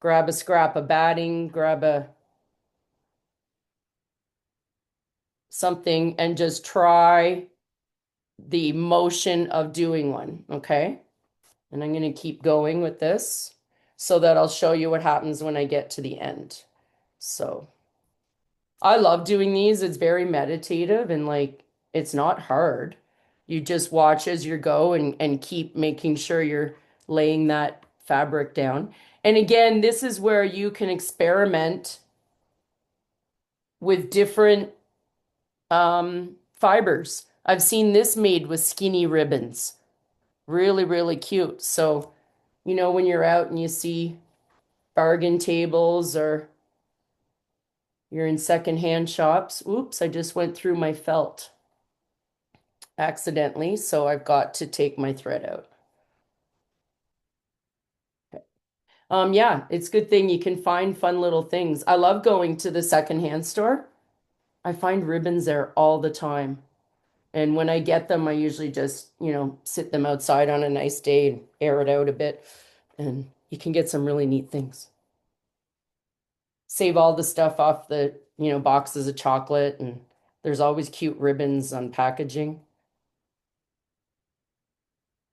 Grab a scrap of batting, grab a something and just try the motion of doing one, okay? And I'm going to keep going with this so that I'll show you what happens when I get to the end. So I love doing these. It's very meditative and like it's not hard. You just watch as you go and keep making sure you're laying that fabric down. And again, this is where you can experiment with different fibers. I've seen this made with skinny ribbons. Really, really cute. So, you know, when you're out and you see bargain tables or you're in secondhand shops. Oops, I just went through my felt accidentally, so I've got to take my thread out. Okay. Yeah, it's a good thing you can find fun little things. I love going to the secondhand store. I find ribbons there all the time. And when I get them, I usually just, you know, sit them outside on a nice day and air it out a bit. And you can get some really neat things. Save all the stuff off the, you know, boxes of chocolate, and there's always cute ribbons on packaging.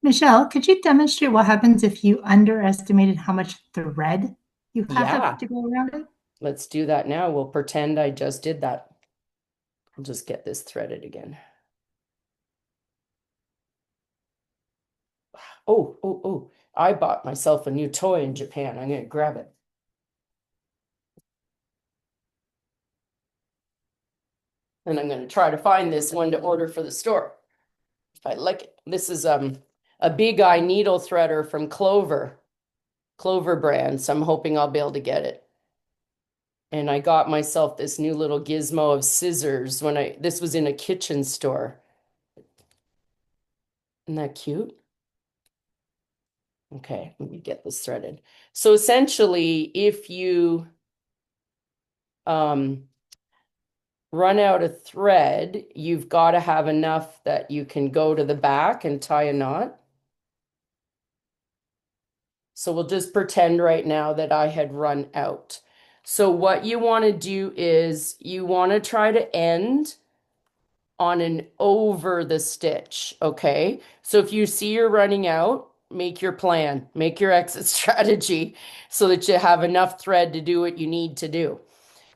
Michelle, could you demonstrate what happens if you underestimated how much thread you have Yeah, to go around it? let's do that now. We'll pretend I just did that. I'll just get this threaded again. Oh, I bought myself a new toy in Japan. I'm going to grab it. And I'm going to try to find this one to order for the store. I like it. This is a big eye needle threader from Clover brand, so I'm hoping I'll be able to get it. And I got myself this new little gizmo of scissors when this was in a kitchen store. Isn't that cute? Okay, let me get this threaded. So essentially, if you run out of thread, you've got to have enough that you can go to the back and tie a knot. So we'll just pretend right now that I had run out. So what you want to do is you want to try to end on an over the stitch, okay? So if you see you're running out, make your plan, make your exit strategy so that you have enough thread to do what you need to do.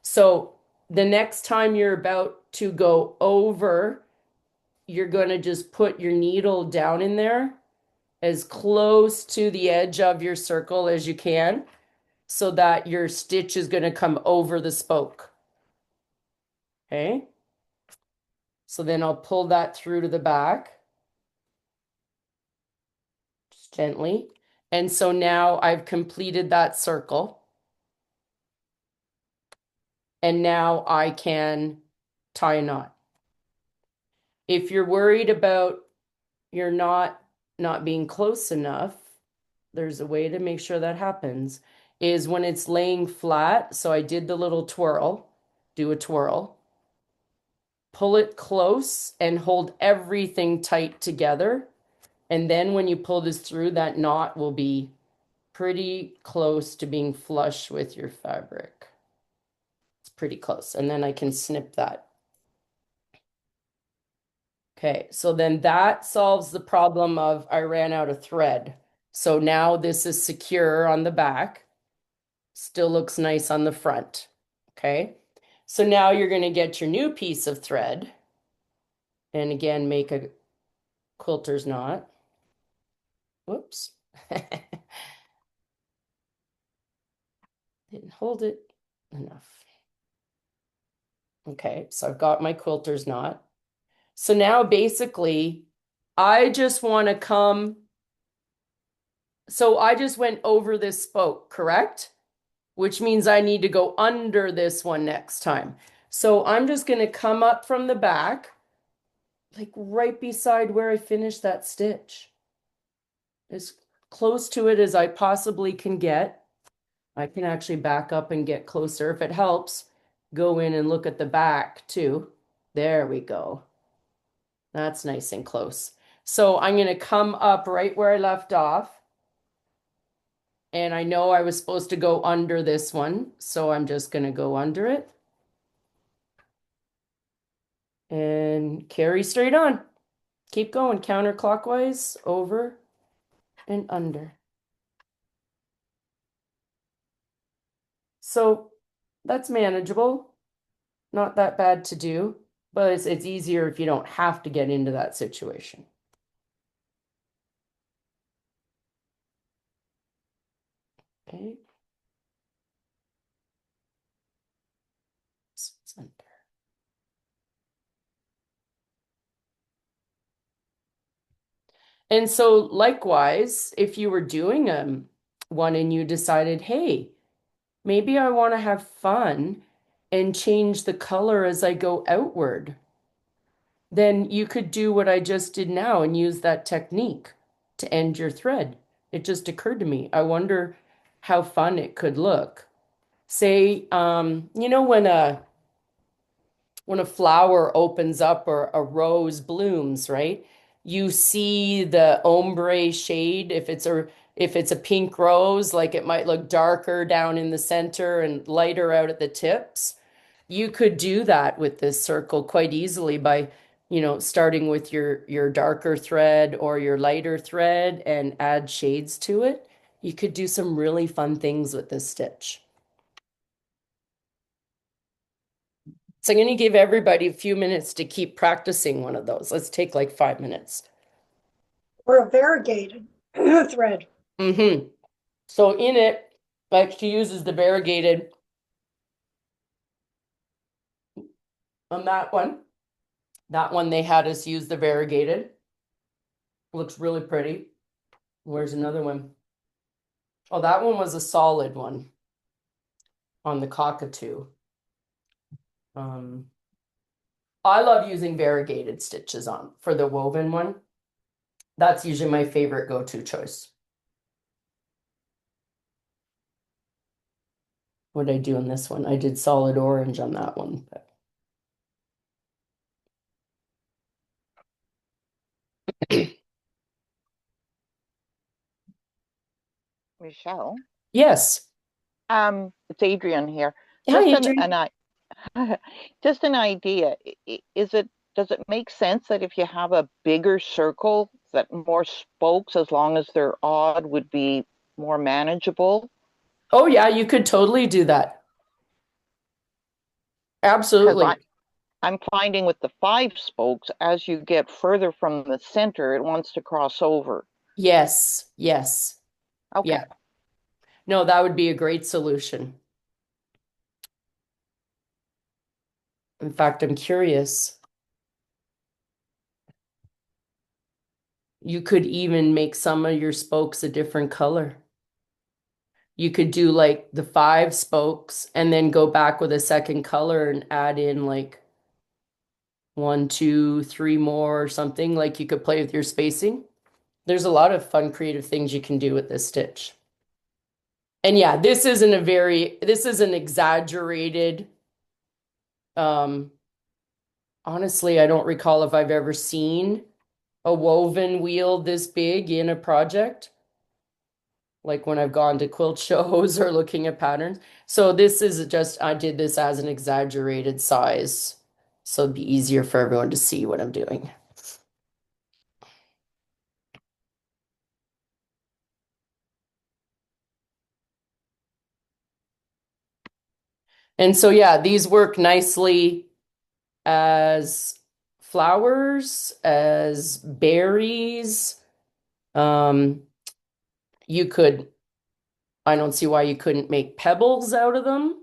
So the next time you're about to go over, you're going to just put your needle down in there as close to the edge of your circle as you can so that your stitch is going to come over the spoke. Okay? So then I'll pull that through to the back. Just gently. And so now I've completed that circle. And now I can tie a knot. If you're worried about your knot not being close enough, there's a way to make sure that happens, is when it's laying flat. So I did the little twirl, do a twirl, pull it close and hold everything tight together. And then when you pull this through, that knot will be pretty close to being flush with your fabric. It's pretty close. And then I can snip that. Okay, so then that solves the problem of I ran out of thread. So now this is secure on the back. Still looks nice on the front. Okay, so now you're going to get your new piece of thread. And again, make a quilter's knot. Whoops. Didn't hold it enough. Okay, so I've got my quilter's knot. So now basically, I just want to come. So I just went over this spoke, correct? Which means I need to go under this one next time. So I'm just going to come up from the back, like right beside where I finished that stitch. As close to it as I possibly can get. I can actually back up and get closer. If it helps, go in and look at the back too. There we go. That's nice and close. So I'm going to come up right where I left off. And I know I was supposed to go under this one, so I'm just going to go under it. And carry straight on. Keep going counterclockwise, over and under. So that's manageable. Not that bad to do, but it's easier if you don't have to get into that situation. Okay. So it's under. And so likewise, if you were doing one and you decided, hey, maybe I want to have fun and change the color as I go outward, then you could do what I just did now and use that technique to end your thread. It just occurred to me. I wonder how fun it could look. Say, you know, when a flower opens up or a rose blooms, right? You see the ombre shade. If it's a pink rose, like it might look darker down in the center and lighter out at the tips. You could do that with this circle quite easily by, you know, starting with your darker thread or your lighter thread and add shades to it. You could do some really fun things with this stitch. So I'm going to give everybody a few minutes to keep practicing one of those. Let's take like 5 minutes. Or a variegated thread. Mm-hmm. So in it, like she uses the variegated on that one. That one they had us use the variegated. Looks really pretty. Where's another one? Oh, that one was a solid one on the cockatoo. I love using variegated stitches on for the woven one. That's usually my favorite go-to choice. What did I do on this one? I did solid orange on that one. Michelle, Yes. it's Adrian here. Hi, Just Adrian. just an idea. Does it make sense that if you have a bigger circle, that more spokes, as long as they're odd, would be more manageable? Oh yeah, you could totally do that. Because Absolutely. I'm finding with the 5 spokes, as you get further from the center, it wants to cross over. Yes, yes. Okay. Yeah. No, that would be a great solution. In fact, I'm curious. You could even make some of your spokes a different color. You could do like the 5 spokes and then go back with a second color and add in like 1, 2, 3 more or something. Like you could play with your spacing. There's a lot of fun, creative things you can do with this stitch. And yeah, this is an exaggerated, honestly, I don't recall if I've ever seen a woven wheel this big in a project, like when I've gone to quilt shows or looking at patterns. So this is just, I did this as an exaggerated size, so it'd be easier for everyone to see what I'm doing. And so, yeah, these work nicely as flowers, as berries. You could, I don't see why you couldn't make pebbles out of them.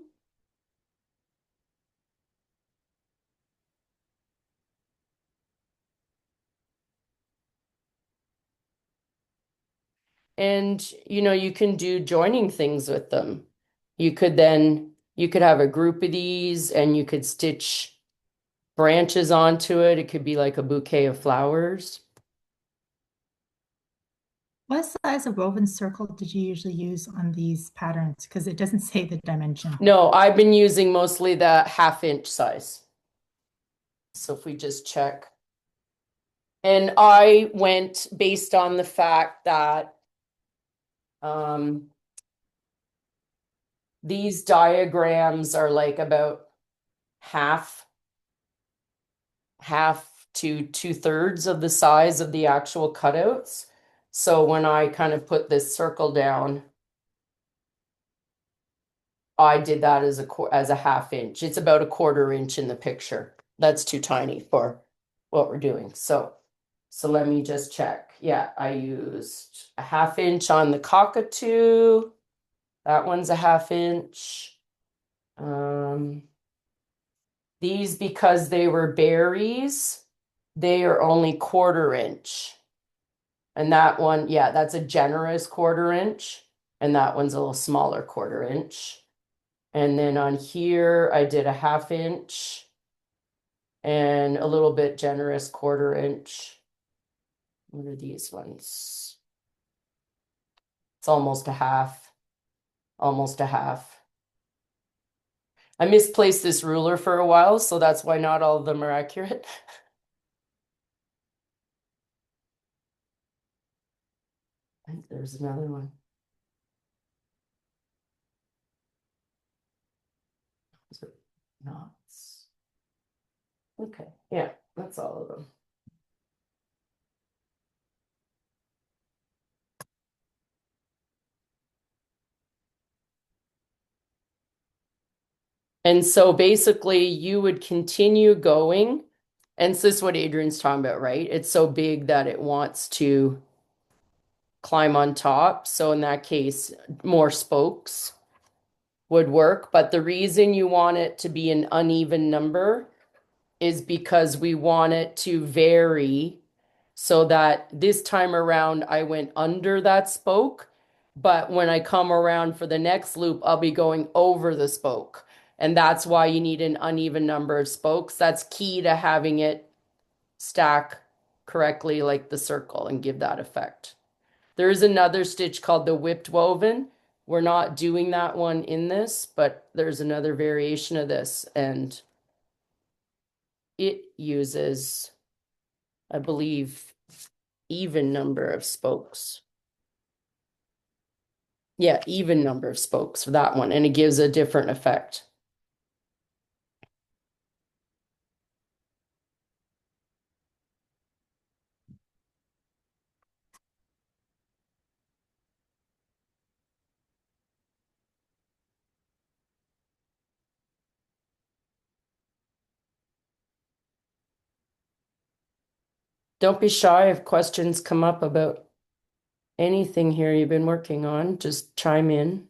And, you can do joining things with them. You could have a group of these and you could stitch branches onto it. It could be like a bouquet of flowers. What size of woven circle did you usually use on these patterns? Because it doesn't say the dimension. No, I've been using mostly the 1/2 inch size. So if we just check. And I went based on the fact that these diagrams are like about half to 2/3 of the size of the actual cutouts. So when I kind of put this circle down, I did that as a 1/2 inch. It's about a 1/4 inch in the picture. That's too tiny for what we're doing. So let me just check. Yeah, I used a 1/2 inch on the cockatoo. That one's a 1/2 inch. These, because they were berries, they are only 1/4 inch. And that one, yeah, that's a generous 1/4 inch. And that one's a little smaller 1/4 inch. And then on here, I did a 1/2 inch and a little bit generous 1/4 inch. What are these ones? It's almost a half. Almost a half. I misplaced this ruler for a while, so that's why not all of them are accurate. I think there's another one. Is it knots? Okay, yeah, that's all of them. And so basically you would continue going. And this is what Adrian's talking about, right? It's so big that it wants to climb on top. So in that case, more spokes would work. But the reason you want it to be an uneven number is because we want it to vary. so that this time around I went under that spoke, but when I come around for the next loop, I'll be going over the spoke. And that's why you need an uneven number of spokes. That's key to having it stack correctly like the circle and give that effect. There is another stitch called the whipped woven. We're not doing that one in this, but there's another variation of this, and it uses, I believe, even number of spokes. Yeah, even number of spokes for that one, and it gives a different effect. Don't be shy if questions come up about anything here you've been working on. Just chime in.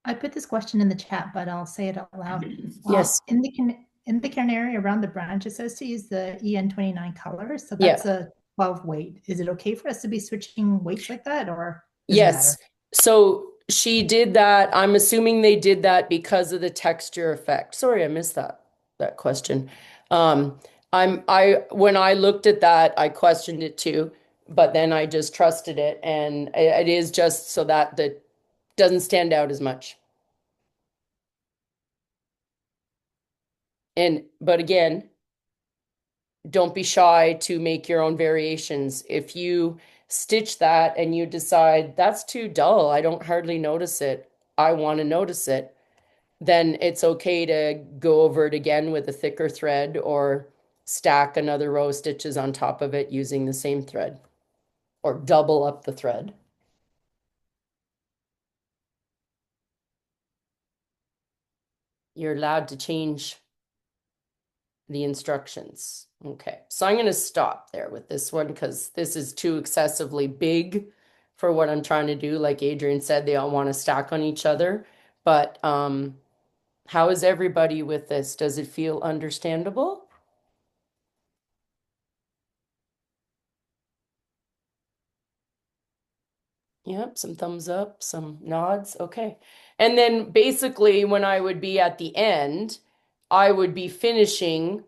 I put this question in the chat, but I'll say it out loud. Yes. In the canary around the branch, it says to use the EN29 color. So Yeah. that's a 12 weight. Is it okay for us to be switching weights like that, or does it Yes. matter? So she did that. I'm assuming they did that because of the texture effect. Sorry, I missed that question. When I looked at that, I questioned it too, but then I just trusted it, and it is just so that the doesn't stand out as much. But again, don't be shy to make your own variations. If you stitch that and you decide that's too dull, I don't hardly notice it, I want to notice it, then it's okay to go over it again with a thicker thread or stack another row of stitches on top of it using the same thread or double up the thread. You're allowed to change the instructions. Okay, so I'm going to stop there with this one because this is too excessively big for what I'm trying to do. Like Adrian said, they all want to stack on each other. But how is everybody with this? Does it feel understandable? Yep, some thumbs up, some nods. Okay. And then basically when I would be at the end, I would be finishing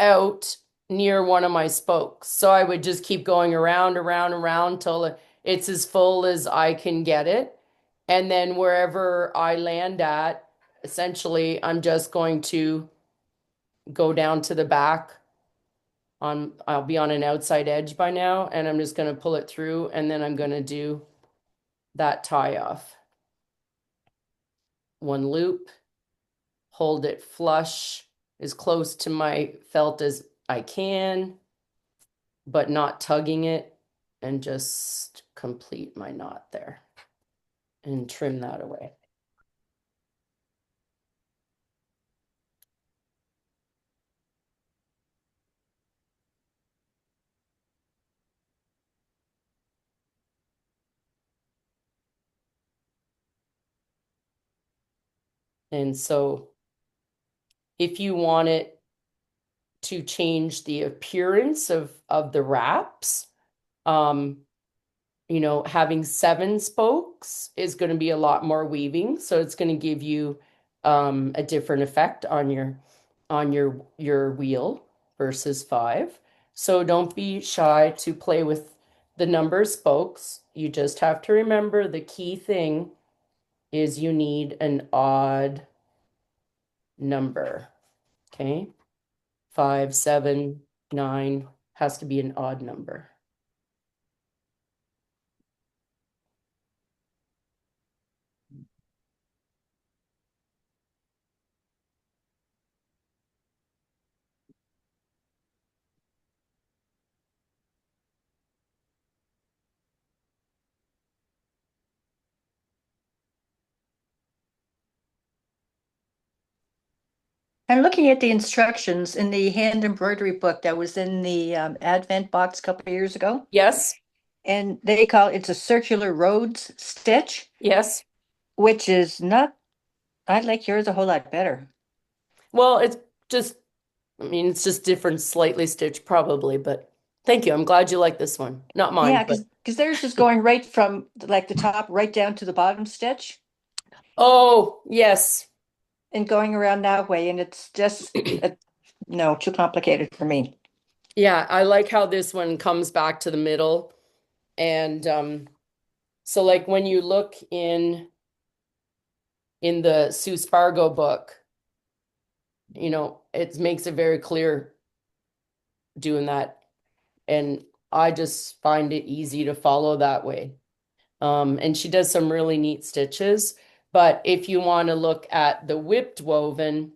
out near one of my spokes. So I would just keep going around, around, around till it's as full as I can get it. And then wherever I land at, essentially, I'm just going to go down to the back I'll be on an outside edge by now, and I'm just going to pull it through, and then I'm going to do that tie off. One loop, hold it flush as close to my felt as I can, but not tugging it, and just complete my knot there and trim that away. And so if you want it to change the appearance of the wraps, you know, having 7 spokes is going to be a lot more weaving, so it's going to give you a different effect on your wheel versus 5. So don't be shy to play with the number of spokes. You just have to remember the key thing is you need an odd number. Okay? 5, 7, 9 has to be an odd number. I'm looking at the instructions in the hand embroidery book that was in the Advent box a couple of years ago. Yes? And they call it's a circular Rhodes stitch, Yes? which is not, I like yours a whole lot better. Well, it's just I mean, it's just different, slightly stitched probably, but thank you. I'm glad you like this one. Not mine, Yeah, but because theirs is going right from like the top right down to the bottom stitch oh, yes. and going around that way. And it's just, no, too complicated for me. Yeah, I like how this one comes back to the middle. And so like when you look in the Sue Spargo book, it makes it very clear doing that. And I just find it easy to follow that way. And she does some really neat stitches. But if you want to look at the whipped woven,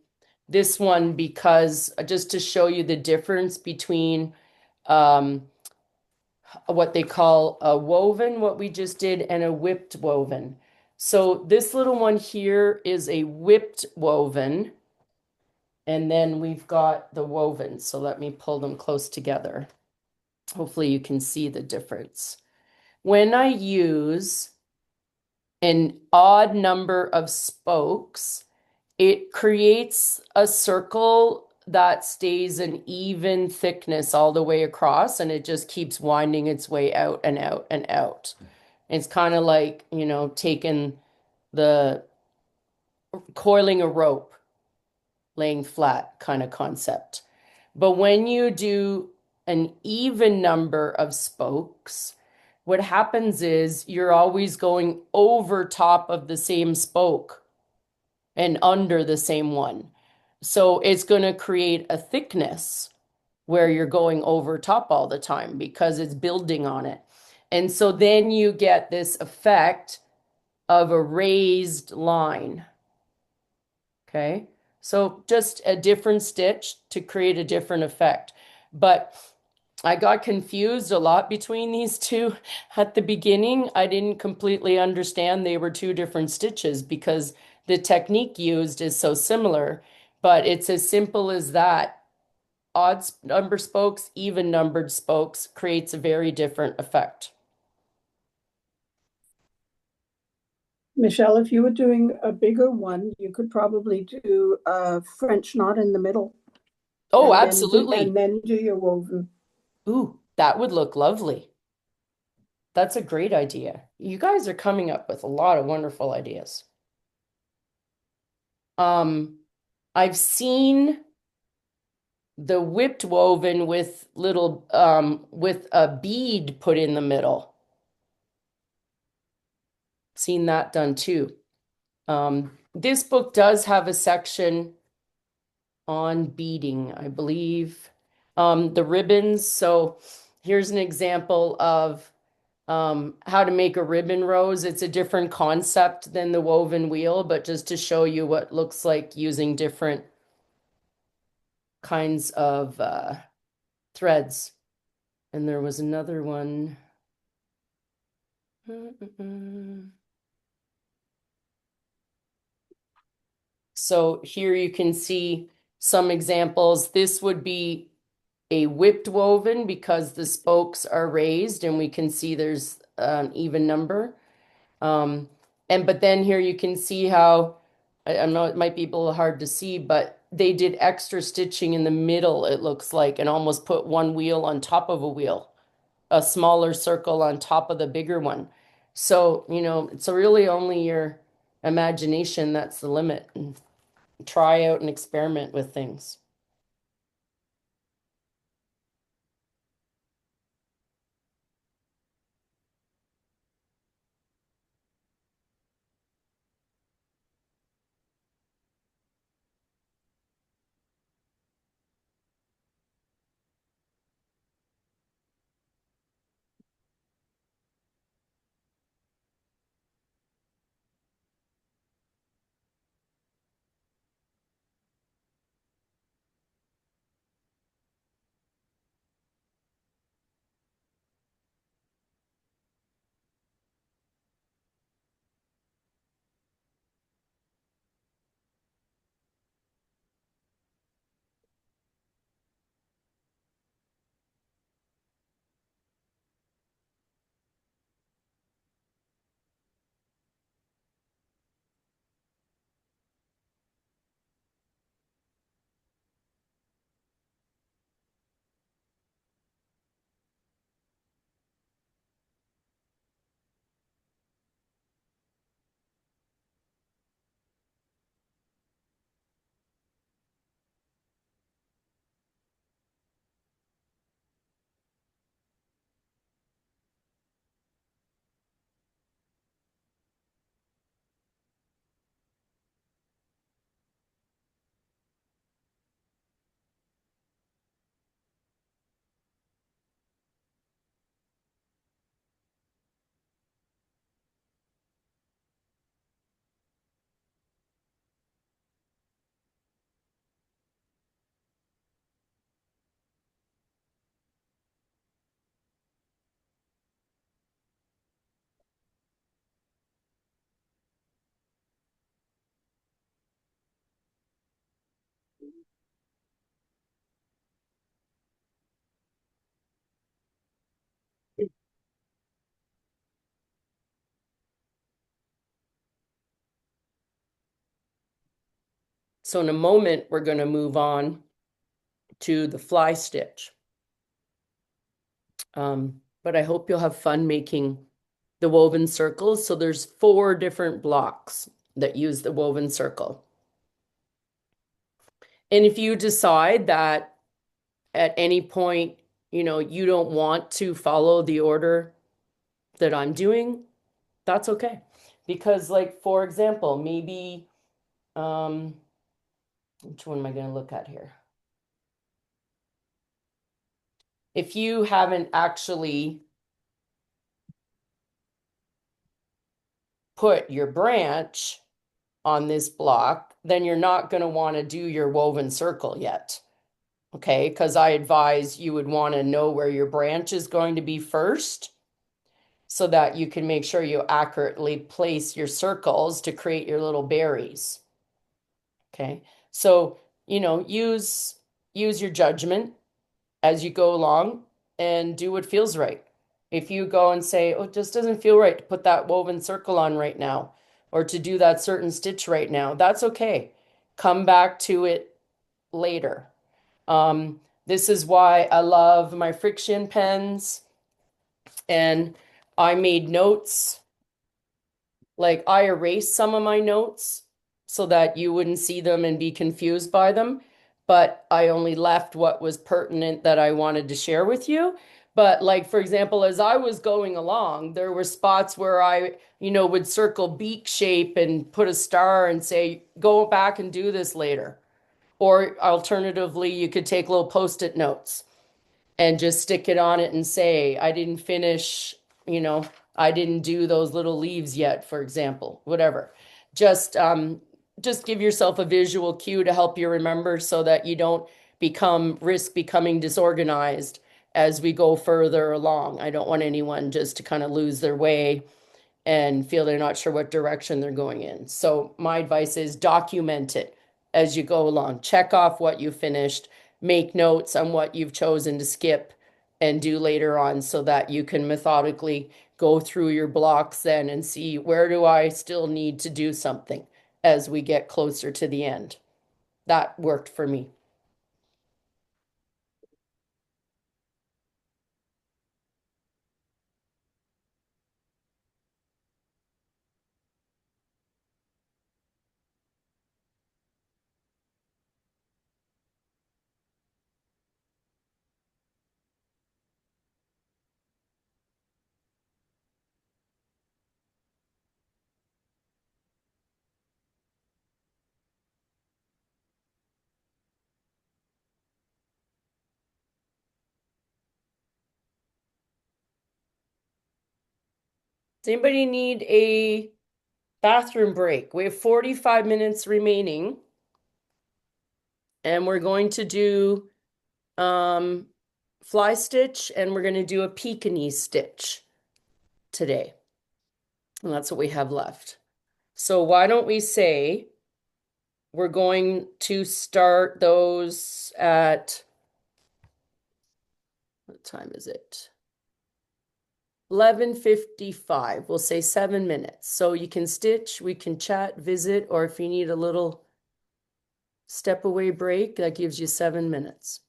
this one, because just to show you the difference between what they call a woven, what we just did, and a whipped woven. So this little one here is a whipped woven. And then we've got the woven. So let me pull them close together. Hopefully you can see the difference. When I use an odd number of spokes, it creates a circle that stays an even thickness all the way across, and it just keeps winding its way out and out and out. It's kind of like, taking the coiling a rope, laying flat kind of concept. But when you do an even number of spokes, what happens is you're always going over top of the same spoke and under the same one. So it's going to create a thickness where you're going over top all the time because it's building on it. And so then you get this effect of a raised line. Okay. So just a different stitch to create a different effect. But I got confused a lot between these two at the beginning. I didn't completely understand they were two different stitches because the technique used is so similar, but it's as simple as that. Odd number spokes, even numbered spokes creates a very different effect. Michelle, if you were doing a bigger one, you could probably do a French knot in the middle. Oh, and absolutely. And then do your woven. Ooh, that would look lovely. That's a great idea. You guys are coming up with a lot of wonderful ideas. I've seen the whipped woven with little with a bead put in the middle. Seen that done too. This book does have a section on beading, I believe. The ribbons. So here's an example of how to make a ribbon rose. It's a different concept than the woven wheel, but just to show you what looks like using different kinds of threads. And there was another one. So here you can see some examples. This would be a whipped woven because the spokes are raised and we can see there's an even number. But then here you can see how, I know it might be a little hard to see, but they did extra stitching in the middle, it looks like, and almost put one wheel on top of a wheel, a smaller circle on top of the bigger one. So, it's really only your imagination that's the limit. And try out and experiment with things. So in a moment, we're going to move on to the fly stitch. But I hope you'll have fun making the woven circles. So there's 4 different blocks that use the woven circle. And if you decide that at any point, you don't want to follow the order that I'm doing, that's okay. Because like, for example, maybe, which one am I going to look at here? If you haven't actually put your branch on this block, then you're not going to want to do your woven circle yet. Okay, because I advise you would want to know where your branch is going to be first so that you can make sure you accurately place your circles to create your little berries. Okay, so, use your judgment as you go along and do what feels right. If you go and say, oh, it just doesn't feel right to put that woven circle on right now, or to do that certain stitch right now, that's okay. Come back to it later. This is why I love my friction pens, and I made notes. Like, I erased some of my notes so that you wouldn't see them and be confused by them, but I only left what was pertinent that I wanted to share with you. But like, for example, as I was going along, there were spots where I, would circle beak shape and put a star and say, go back and do this later. Or alternatively, you could take little Post-it notes and just stick it on it and say, I didn't finish, I didn't do those little leaves yet, for example, whatever. Just give yourself a visual cue to help you remember so that you don't risk becoming disorganized as we go further along. I don't want anyone just to kind of lose their way and feel they're not sure what direction they're going in. So my advice is document it as you go along. Check off what you finished, make notes on what you've chosen to skip and do later on so that you can methodically go through your blocks then and see, where do I still need to do something as we get closer to the end. That worked for me. Does anybody need a bathroom break? We have 45 minutes remaining, and we're going to do fly stitch, and we're going to do a Pekinese stitch today. And that's what we have left. So why don't we say we're going to start those at, what time is it? 11:55. We'll say 7 minutes. So you can stitch, we can chat, visit, or if you need a little step away break, that gives you 7 minutes.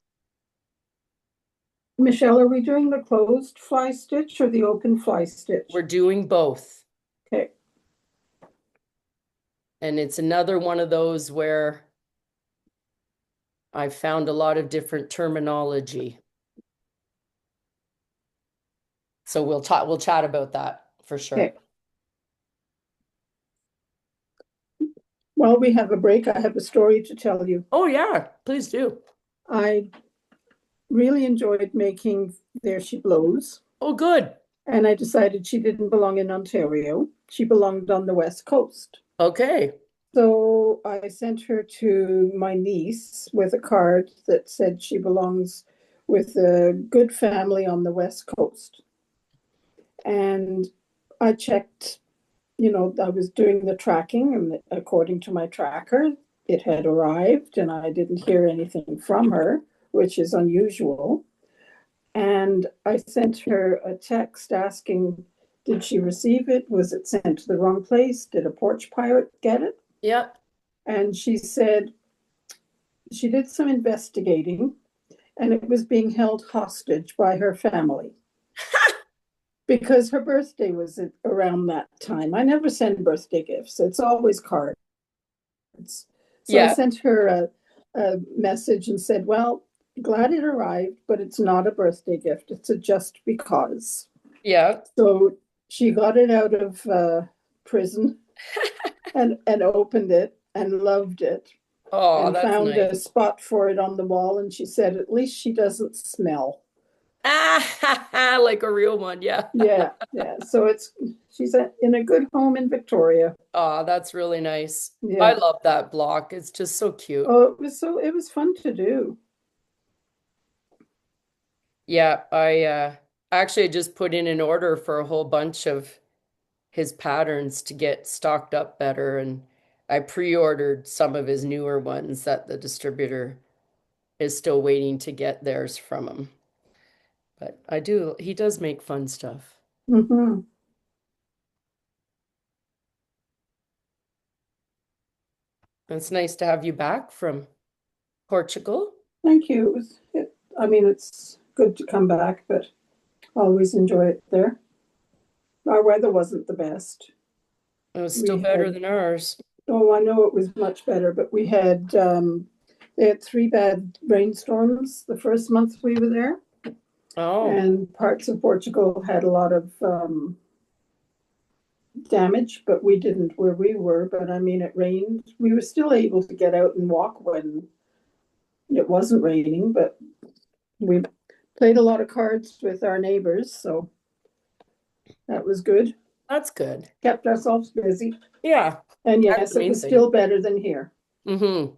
Michelle, are we doing the closed fly stitch or the open fly stitch? We're doing both. Okay. And it's another one of those where I found a lot of different terminology. So we'll chat about that for sure. Okay. While we have a break, I have a story to tell you. Oh yeah, please do. I really enjoyed making There She Blows. Oh, good. And I decided she didn't belong in Ontario. She belonged on the West Coast. Okay. So I sent her to my niece with a card that said she belongs with a good family on the West Coast. And I checked, I was doing the tracking, and according to my tracker, it had arrived, and I didn't hear anything from her, which is unusual. And I sent her a text asking, did she receive it? Was it sent to the wrong place? Did a porch pirate get it? Yep. And she said, she did some investigating, and it was being held hostage by her family because her birthday was around that time. I never send birthday gifts, it's always cards. So I Yeah. sent her a message and said, well, glad it arrived, but it's not a birthday gift. It's a just because. Yeah. So she got it out of prison and opened it and loved it Oh, and that's found nice. a spot for it on the wall. And she said, at least she doesn't smell. Ah, like a real one. Yeah. Yeah, yeah. So she's in a good home in Victoria. Oh, that's really nice. I Yeah. love that block. It's just so cute. Oh, it was fun to do. Yeah, I actually just put in an order for a whole bunch of his patterns to get stocked up better, and I pre-ordered some of his newer ones that the distributor is still waiting to get theirs from him. But he does make fun stuff. Mm-hmm. It's nice to have you back from Portugal. Thank you. I mean, it's good to come back, but always enjoy it there. Our weather wasn't the best. It was still We better had, than ours. oh, I know it was much better, but they had three bad rainstorms the first month we were there, Oh, and parts of Portugal had a lot of damage, but we didn't where we were. But I mean, it rained. We were still able to get out and walk when it wasn't raining, but we played a lot of cards with our neighbors, so that was good. that's good. Kept ourselves busy. Yeah, And that's yes, the it main was thing. still better than here. Mm-hmm.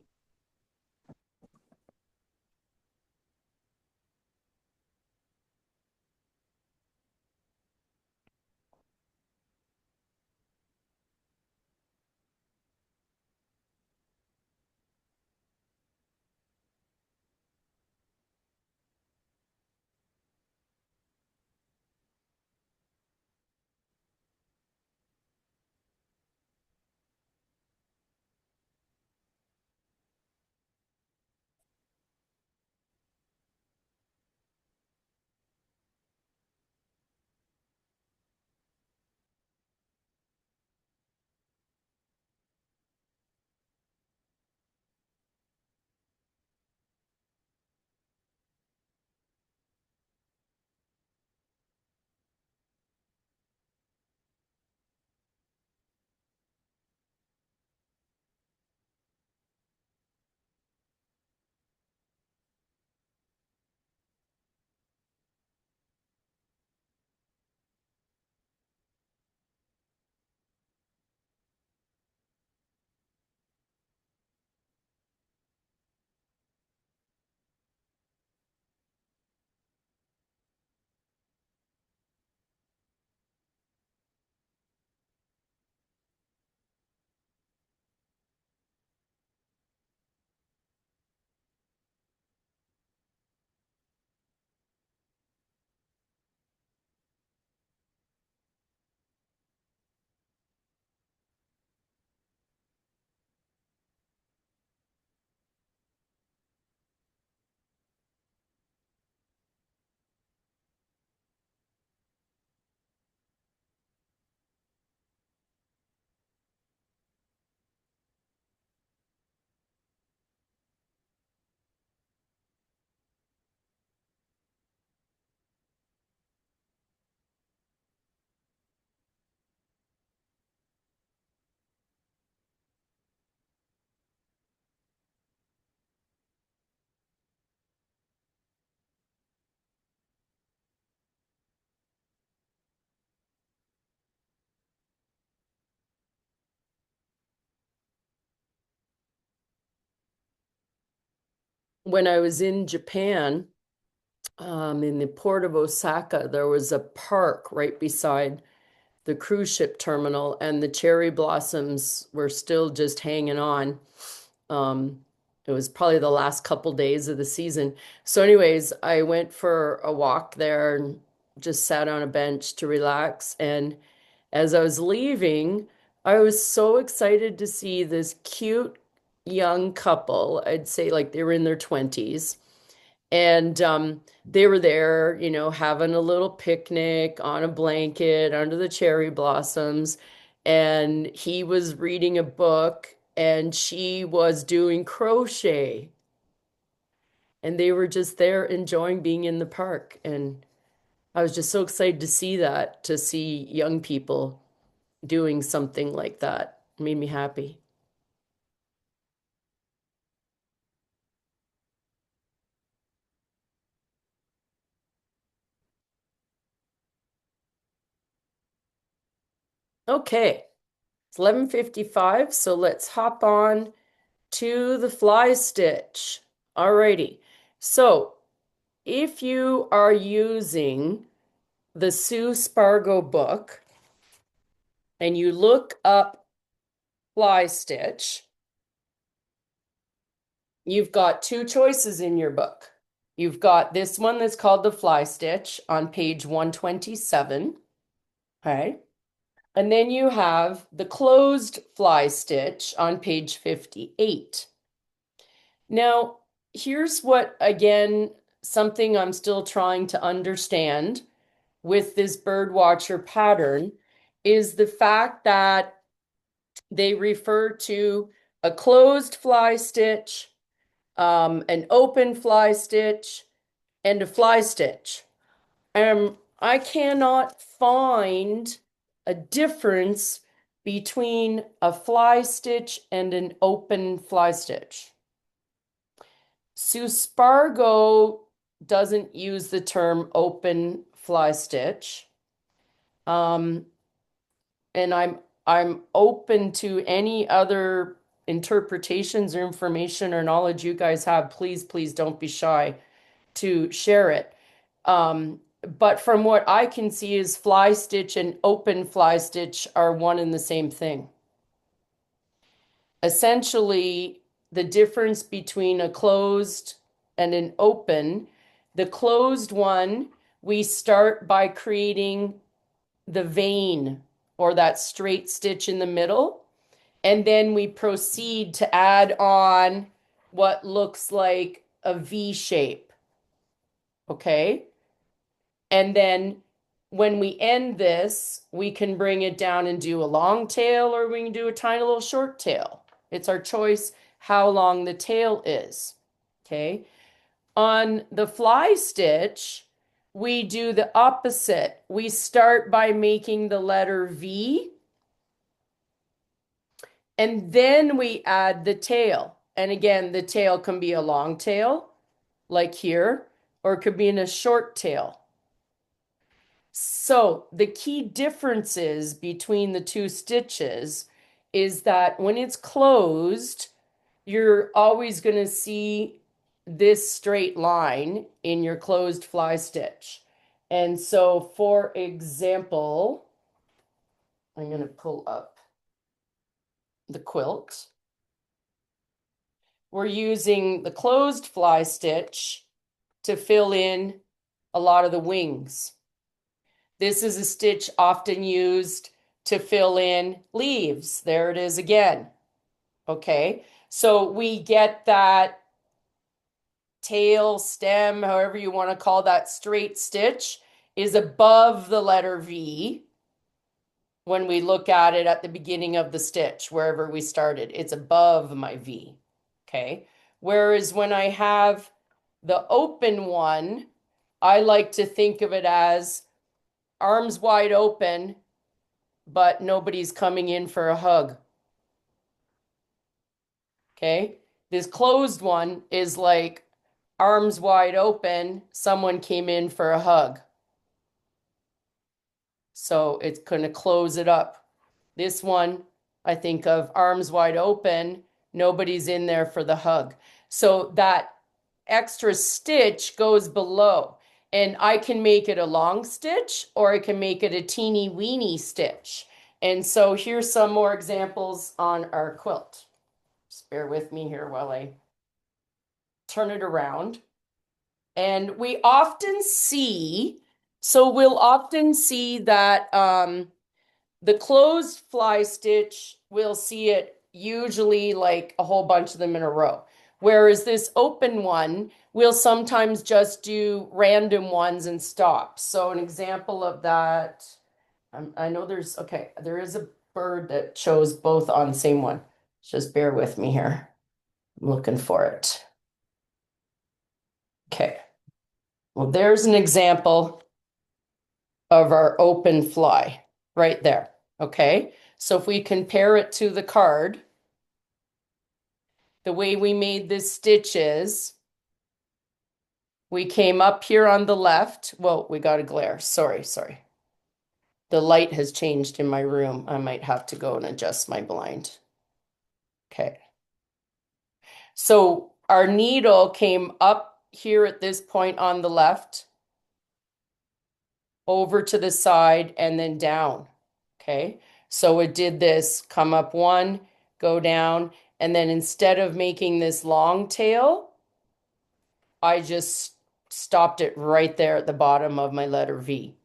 When I was in Japan, in the port of Osaka, there was a park right beside the cruise ship terminal, and the cherry blossoms were still just hanging on. Um, it was probably the last couple days of the season. So, anyways, I went for a walk there and just sat on a bench to relax. And as I was leaving, I was so excited to see this cute young couple. I'd say like they were in their 20s. And they were there, you know, having a little picnic on a blanket under the cherry blossoms. And he was reading a book and she was doing crochet. And they were just there enjoying being in the park. And I was just so excited to see that, to see young people doing something like that. It made me happy. Okay, it's 11:55, so let's hop on to the fly stitch. Alrighty, so if you are using the Sue Spargo book and you look up fly stitch, you've got two choices in your book. You've got this one that's called the fly stitch on page 127. Okay. And then you have the closed fly stitch on page 58. Now, here's what, again, something I'm still trying to understand with this Birdwatcher pattern is the fact that they refer to a closed fly stitch, an open fly stitch, and a fly stitch. I cannot find a difference between a fly stitch and an open fly stitch. Sue Spargo doesn't use the term open fly stitch. And I'm open to any other interpretations or information or knowledge you guys have. Please, please don't be shy to share it. But from what I can see is fly stitch and open fly stitch are one and the same thing. Essentially, the difference between a closed and an open, the closed one, we start by creating the vein or that straight stitch in the middle, and then we proceed to add on what looks like a V shape. Okay? And then when we end this, we can bring it down and do a long tail or we can do a tiny little short tail. It's our choice how long the tail is. Okay. On the fly stitch, we do the opposite. We start by making the letter V and then we add the tail. And again, the tail can be a long tail like here, or it could be in a short tail. So the key differences between the two stitches is that when it's closed, you're always going to see this straight line in your closed fly stitch. And so, for example, I'm going to pull up the quilt. We're using the closed fly stitch to fill in a lot of the wings. This is a stitch often used to fill in leaves. There it is again. Okay, so we get that tail, stem, however you want to call that straight stitch, is above the letter V when we look at it at the beginning of the stitch, wherever we started. It's above my V. Okay, whereas when I have the open one, I like to think of it as arms wide open, but nobody's coming in for a hug. Okay. This closed one is like arms wide open, someone came in for a hug. So it's going to close it up. This one, I think of arms wide open, nobody's in there for the hug. So that extra stitch goes below. And I can make it a long stitch or I can make it a teeny weeny stitch. And so here's some more examples on our quilt. Just bear with me here while I turn it around. And we often see, so we'll often see that the closed fly stitch, we'll see it usually like a whole bunch of them in a row. Whereas this open one, we'll sometimes just do random ones and stop. So an example of that, I know there is a bird that shows both on the same one. Just bear with me here. I'm looking for it. Okay. Well, there's an example of our open fly right there. Okay. So if we compare it to the card, the way we made this stitch is we came up here on the left. Well, we got a glare. Sorry. The light has changed in my room. I might have to go and adjust my blind. Okay. So our needle came up here at this point on the left, over to the side, and then down. Okay. So it did this, come up one, go down, and then instead of making this long tail, I just stopped it right there at the bottom of my letter V.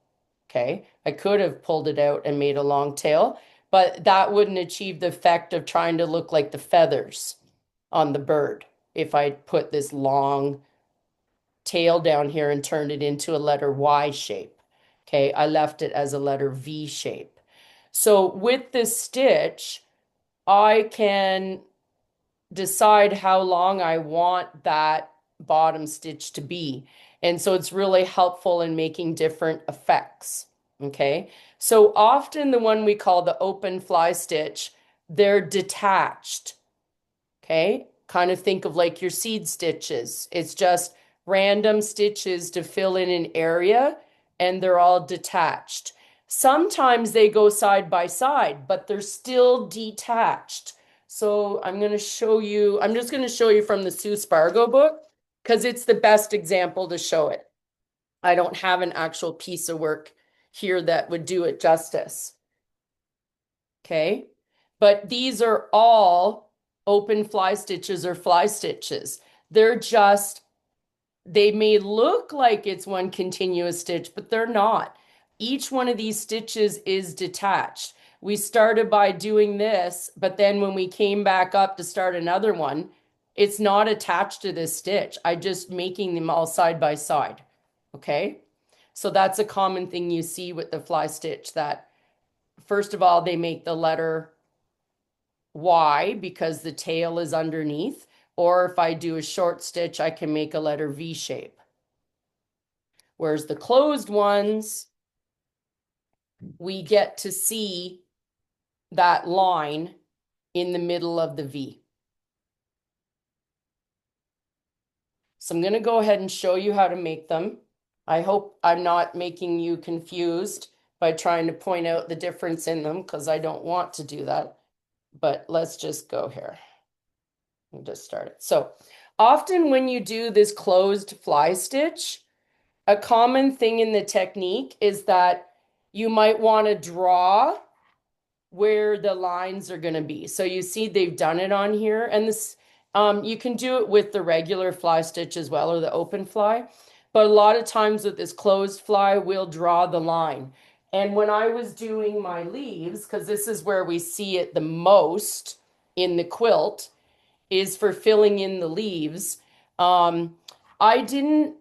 Okay. I could have pulled it out and made a long tail, but that wouldn't achieve the effect of trying to look like the feathers on the bird if I put this long tail down here and turned it into a letter Y shape. Okay. I left it as a letter V shape. So with this stitch, I can decide how long I want that bottom stitch to be. And so it's really helpful in making different effects. Okay. So often the one we call the open fly stitch, they're detached. Okay. Kind of think of like your seed stitches. It's just random stitches to fill in an area, and they're all detached. Sometimes they go side by side, but they're still detached. So I'm just going to show you from the Sue Spargo book because it's the best example to show it. I don't have an actual piece of work here that would do it justice. Okay. But these are all open fly stitches or fly stitches. They may look like it's one continuous stitch, but they're not. Each one of these stitches is detached. We started by doing this, but then when we came back up to start another one, it's not attached to this stitch. I just making them all side by side. Okay. So that's a common thing you see with the fly stitch, that first of all, they make the letter Y because the tail is underneath, or if I do a short stitch, I can make a letter V shape. Whereas the closed ones, we get to see that line in the middle of the V. So I'm going to go ahead and show you how to make them. I hope I'm not making you confused by trying to point out the difference in them, because I don't want to do that. But let's just go here and just start it. So often when you do this closed fly stitch, a common thing in the technique is that you might want to draw where the lines are going to be. So you see they've done it on here, and this you can do it with the regular fly stitch as well, or the open fly. But a lot of times with this closed fly, we'll draw the line. And when I was doing my leaves, because this is where we see it the most in the quilt, is for filling in the leaves. I didn't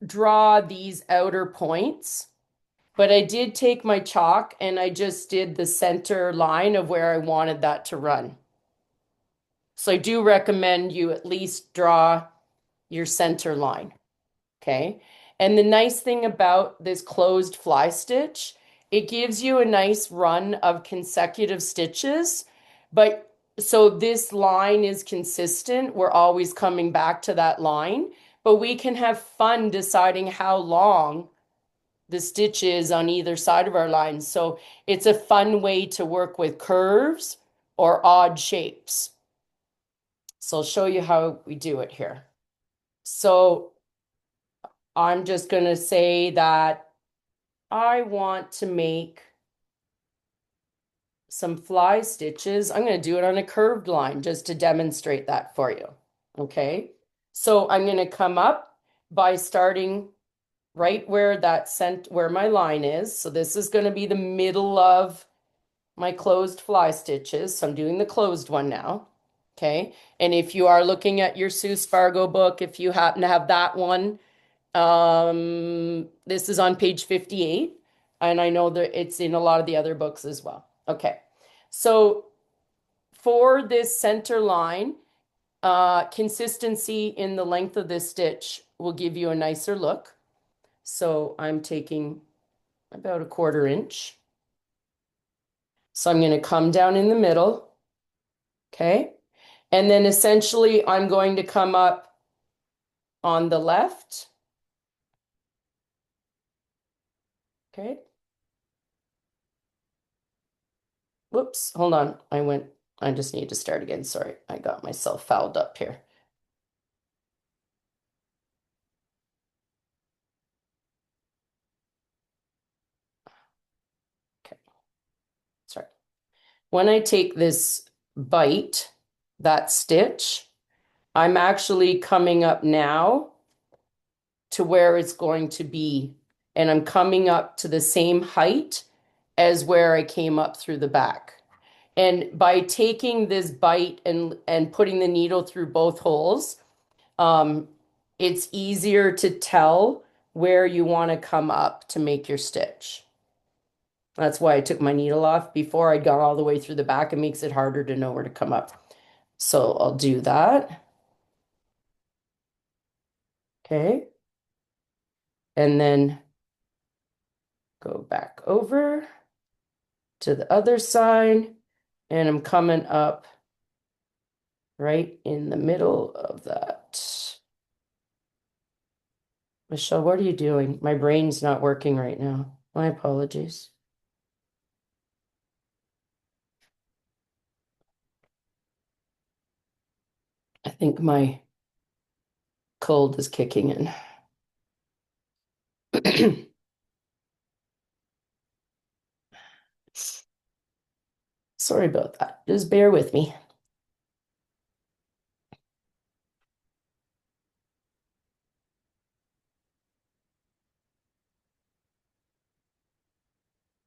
draw these outer points, but I did take my chalk and I just did the center line of where I wanted that to run. So I do recommend you at least draw your center line. Okay. And the nice thing about this closed fly stitch, it gives you a nice run of consecutive stitches, but so this line is consistent. We're always coming back to that line, but we can have fun deciding how long the stitch is on either side of our lines. So it's a fun way to work with curves or odd shapes. So I'll show you how we do it here. So I'm just going to say that I want to make some fly stitches. I'm going to do it on a curved line just to demonstrate that for you. Okay. So I'm going to come up by starting right where where my line is. So this is going to be the middle of my closed fly stitches. So I'm doing the closed one now. Okay. And if you are looking at your Sue Spargo book, if you happen to have that one, this is on page 58. And I know that it's in a lot of the other books as well. Okay. So for this center line, consistency in the length of this stitch will give you a nicer look. So I'm taking about a 1/4 inch. So I'm going to come down in the middle. Okay. And then essentially I'm going to come up on the left. Okay. Whoops, hold on. I just need to start again. Sorry, I got myself fouled up here. Okay, sorry. When I take this bite, that stitch, I'm actually coming up now to where it's going to be. And I'm coming up to the same height as where I came up through the back. And by taking this bite and putting the needle through both holes, it's easier to tell where you want to come up to make your stitch. That's why I took my needle off before I'd gone all the way through the back. It makes it harder to know where to come up. So I'll do that. Okay. And then go back over to the other side. And I'm coming up right in the middle of that. Michelle, what are you doing? My brain's not working right now. My apologies. I think my cold is kicking in. Sorry about that. Just bear with me.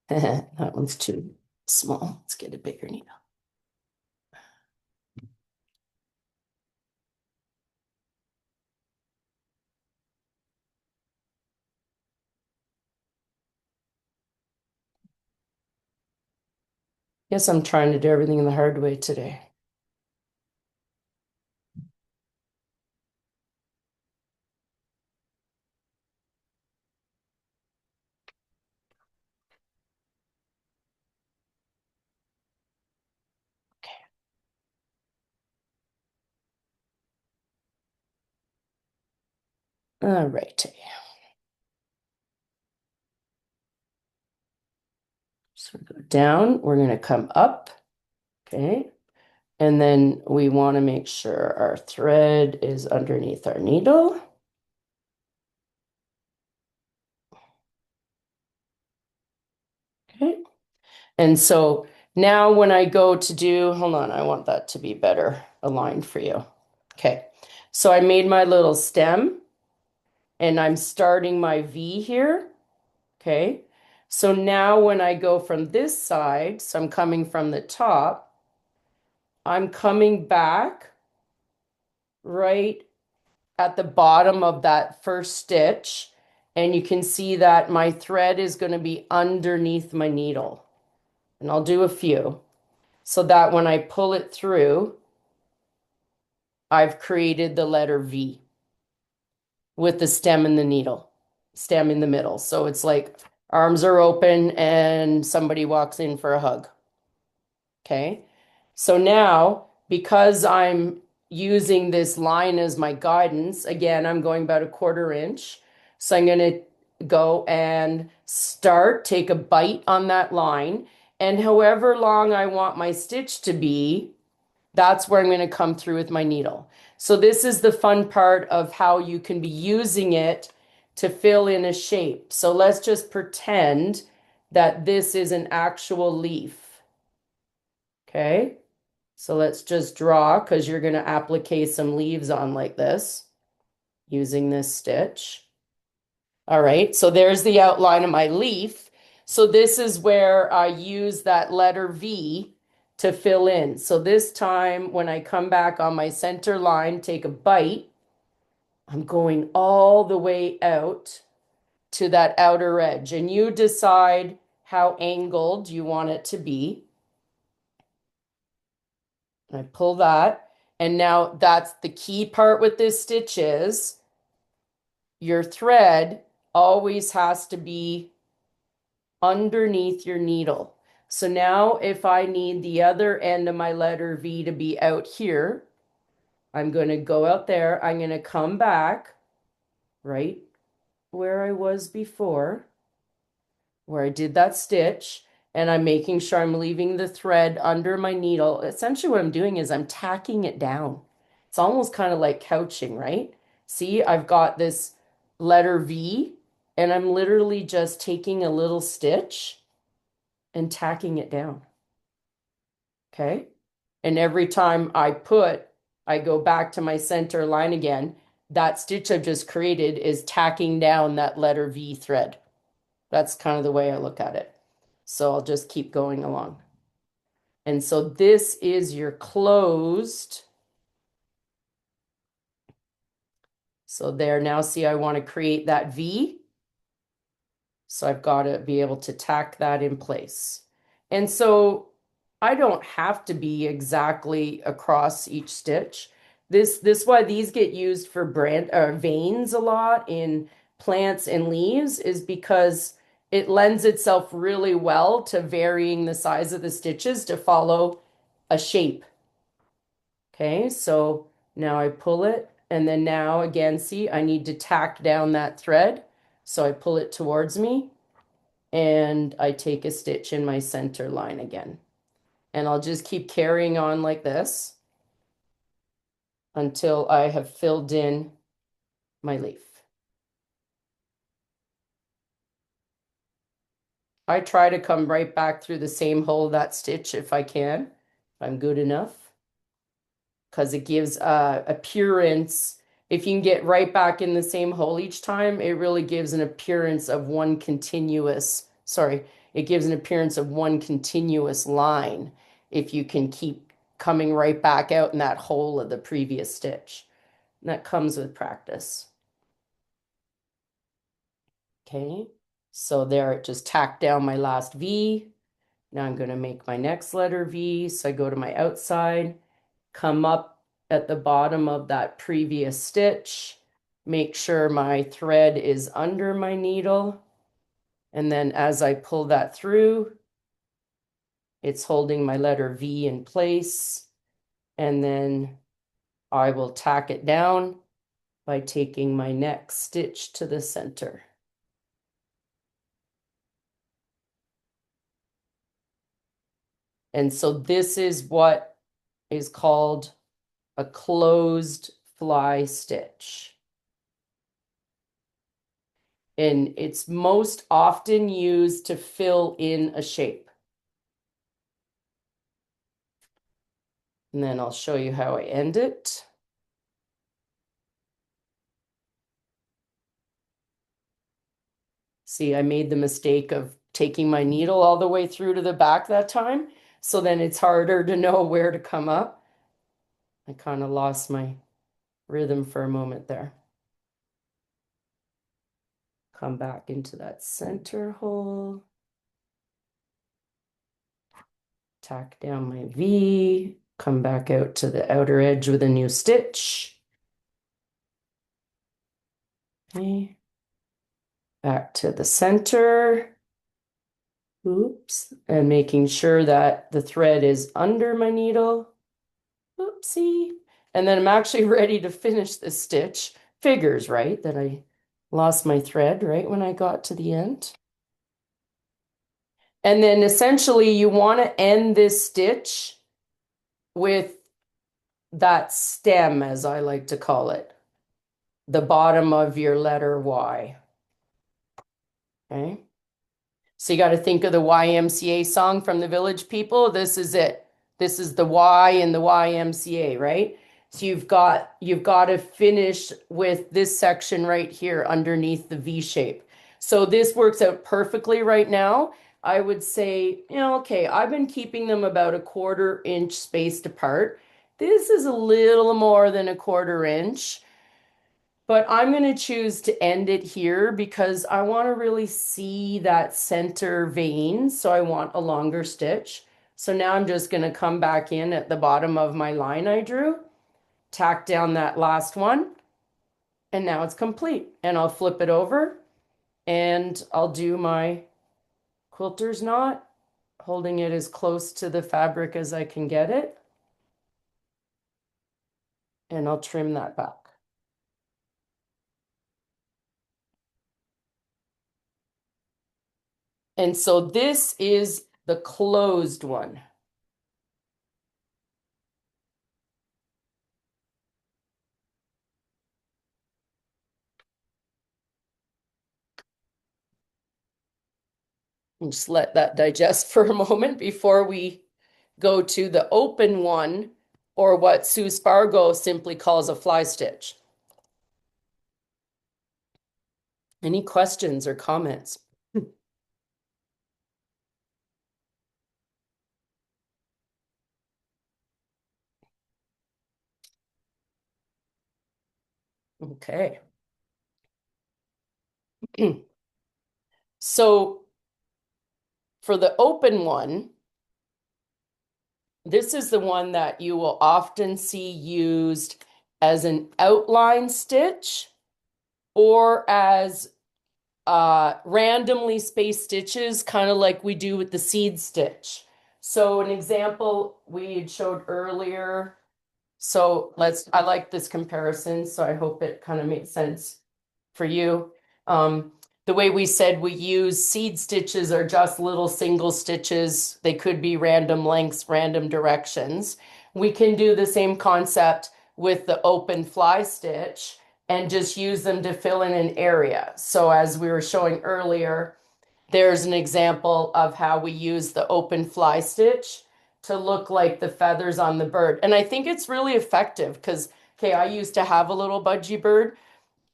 That one's too small. Let's get a bigger needle. Guess I'm trying to do everything the hard way today. All right. So we go down, we're going to come up. Okay. And then we want to make sure our thread is underneath our needle. Okay. And so now when I go to do, hold on, I want that to be better aligned for you. Okay. So I made my little stem and I'm starting my V here. Okay. So now when I go from this side, so I'm coming from the top, I'm coming back right at the bottom of that first stitch. And you can see that my thread is going to be underneath my needle. And I'll do a few so that when I pull it through, I've created the letter V with the stem in the needle, stem in the middle. So it's like arms are open and somebody walks in for a hug. Okay. So now, because I'm using this line as my guidance, again, I'm going about a 1/4 inch. So I'm going to go and start, take a bite on that line. And however long I want my stitch to be, that's where I'm going to come through with my needle. So this is the fun part of how you can be using it to fill in a shape. So let's just pretend that this is an actual leaf. Okay, so let's just draw because you're going to applique some leaves on like this using this stitch. All right, so there's the outline of my leaf. So this is where I use that letter V to fill in. So this time when I come back on my center line, take a bite, I'm going all the way out to that outer edge, and you decide how angled you want it to be. I pull that, and now that's the key part with this stitch is your thread always has to be underneath your needle. So now if I need the other end of my letter V to be out here, I'm going to go out there. I'm going to come back right where I was before, where I did that stitch, and I'm making sure I'm leaving the thread under my needle. Essentially what I'm doing is I'm tacking it down. It's almost kind of like couching, right? See, I've got this letter V, and I'm literally just taking a little stitch and tacking it down. Okay. And every time I go back to my center line again, that stitch I've just created is tacking down that letter V thread. That's kind of the way I look at it. So I'll just keep going along. And so this is your closed. So there, now see, I want to create that V. So I've got to be able to tack that in place. And so I don't have to be exactly across each stitch. This why these get used for veins a lot in plants and leaves is because it lends itself really well to varying the size of the stitches to follow a shape. Okay, so now I pull it, and then now again, see, I need to tack down that thread. So I pull it towards me, and I take a stitch in my center line again. And I'll just keep carrying on like this until I have filled in my leaf. I try to come right back through the same hole of that stitch if I can, if I'm good enough, because it gives appearance. If you can get right back in the same hole each time, it really gives an appearance of one continuous, it gives an appearance of one continuous line if you can keep coming right back out in that hole of the previous stitch. And that comes with practice. Okay, so there it just tacked down my last V. Now I'm going to make my next letter V. So I go to my outside, come up at the bottom of that previous stitch, make sure my thread is under my needle. And then as I pull that through, it's holding my letter V in place. And then I will tack it down by taking my next stitch to the center. And so this is what is called a closed fly stitch. And it's most often used to fill in a shape. And then I'll show you how I end it. See, I made the mistake of taking my needle all the way through to the back that time. So then it's harder to know where to come up. I kind of lost my rhythm for a moment there. Come back into that center hole. Tack down my V. Come back out to the outer edge with a new stitch. Okay. Back to the center. Oops. And making sure that the thread is under my needle. Oopsie. And then I'm actually ready to finish this stitch. Figures, right? That I lost my thread right when I got to the end. And then essentially you want to end this stitch with that stem, as I like to call it, the bottom of your letter Y. Okay. So you got to think of the YMCA song from the Village People. This is it. This is the Y in the YMCA, right? So you've got to finish with this section right here underneath the V shape. So this works out perfectly right now I would say, okay, I've been keeping them about a 1/4 inch spaced apart. This is a little more than a 1/4 inch, but I'm going to choose to end it here because I want to really see that center vein. So I want a longer stitch. So now I'm just going to come back in at the bottom of my line I drew, tack down that last one, and now it's complete. And I'll flip it over and I'll do my quilter's knot, holding it as close to the fabric as I can get it. And I'll trim that back. And so this is the closed one. And just let that digest for a moment before we go to the open one, or what Sue Spargo simply calls a fly stitch. Any questions or comments? Okay. So for the open one, this is the one that you will often see used as an outline stitch or as randomly spaced stitches, kind of like we do with the seed stitch. So an example we had showed earlier. So I like this comparison, so I hope it kind of makes sense for you. The way we said we use seed stitches are just little single stitches. They could be random lengths, random directions. We can do the same concept with the open fly stitch and just use them to fill in an area. So as we were showing earlier, there's an example of how we use the open fly stitch to look like the feathers on the bird. And I think it's really effective because, okay, I used to have a little budgie bird,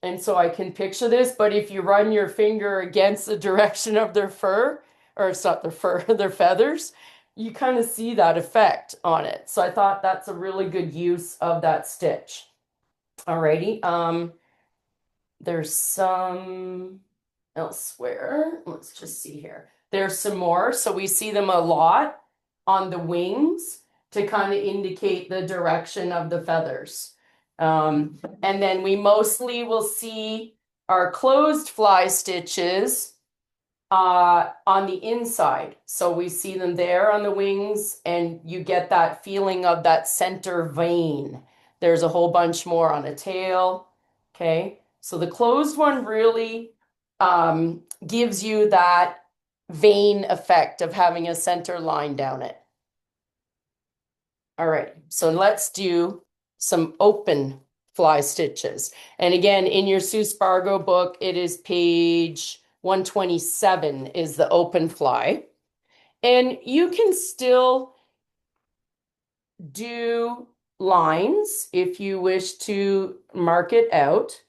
and so I can picture this, but if you run your finger against the direction of their fur, or it's not their fur, their feathers, you kind of see that effect on it. So I thought that's a really good use of that stitch. Alrighty, there's some elsewhere. Let's just see here. There's some more. So we see them a lot on the wings to kind of indicate the direction of the feathers. And then we mostly will see our closed fly stitches on the inside. So we see them there on the wings, and you get that feeling of that center vein. There's a whole bunch more on a tail. Okay, so the closed one really gives you that vein effect of having a center line down it. All right, so let's do some open fly stitches. And again, in your Sue Spargo book, it is page 127 is the open fly. And you can still do lines if you wish to mark it out.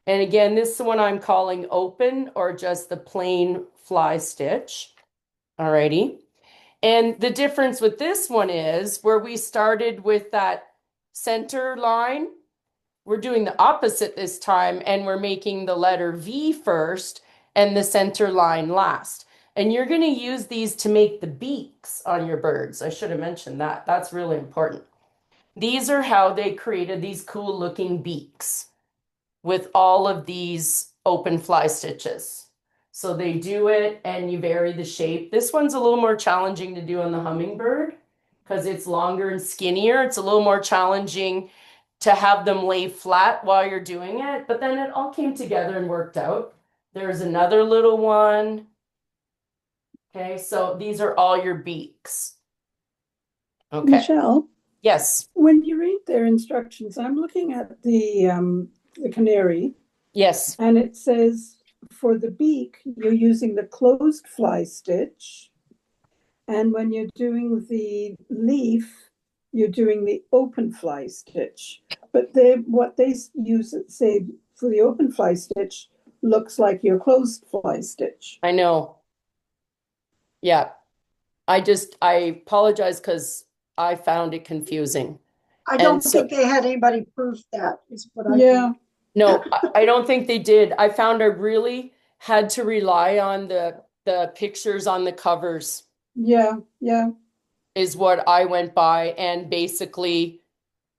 And again, this is the one I'm calling open or just the plain fly stitch. Alrighty. And the difference with this one is where we started with that center line, we're doing the opposite this time, and we're making the letter V first and the center line last. And you're going to use these to make the beaks on your birds. I should have mentioned that. That's really important. These are how they created these cool looking beaks with all of these open fly stitches. So they do it and you vary the shape. This one's a little more challenging to do on the hummingbird because it's longer and skinnier. It's a little more challenging to have them lay flat while you're doing it, but then it all came together and worked out. There's another little one. Okay, so these are all your beaks. Okay. Michelle, Yes. when you read their instructions, I'm looking at the canary, Yes. and it says for the beak, you're using the closed fly stitch. And when you're doing the leaf, you're doing the open fly stitch. But what they use, say, for the open fly stitch looks like your closed fly stitch. I know. Yeah. I apologize because I found it confusing. I And don't so, think they had anybody proof that, is what I Yeah, think. no, I don't think they did. I found I really had to rely on the pictures on the covers yeah, yeah. is what I went by. And basically,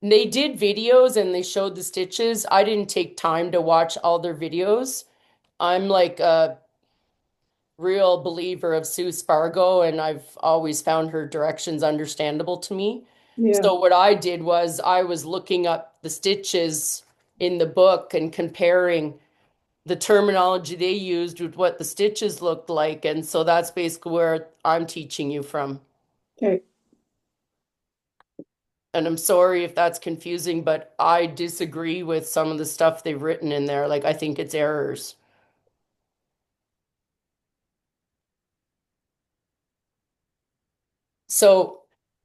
they did videos and they showed the stitches. I didn't take time to watch all their videos. I'm like a real believer of Sue Spargo, and I've always found her directions understandable to me. Yeah, So what I did was I was looking up the stitches in the book and comparing the terminology they used with what the stitches looked like. And so that's basically where I'm teaching you from. okay. And I'm sorry if that's confusing, but I disagree with some of the stuff they've written in there. Like, I think it's errors. So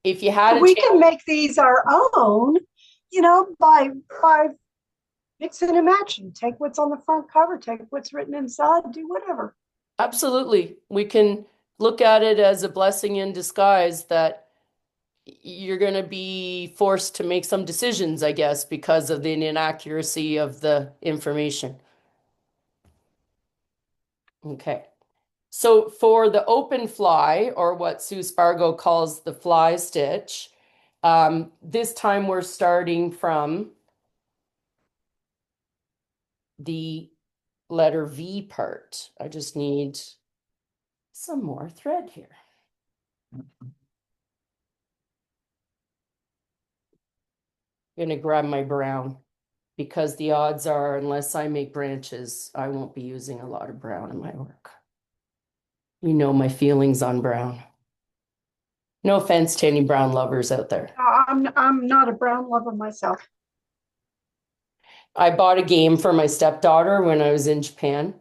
if you had a We chance, can make these our own, by mixing and matching. Take what's on the front cover, take what's written inside, do whatever. absolutely, we can look at it as a blessing in disguise that you're going to be forced to make some decisions, I guess, because of the inaccuracy of the information. Okay. So for the open fly, or what Sue Spargo calls the fly stitch, this time we're starting from the letter V part. I just need some more thread here. I'm going to grab my brown because the odds are, unless I make branches, I won't be using a lot of brown in my work. You know my feelings on brown. No offense to any brown lovers out there. I'm not a brown lover myself. I bought a game for my stepdaughter when I was in Japan.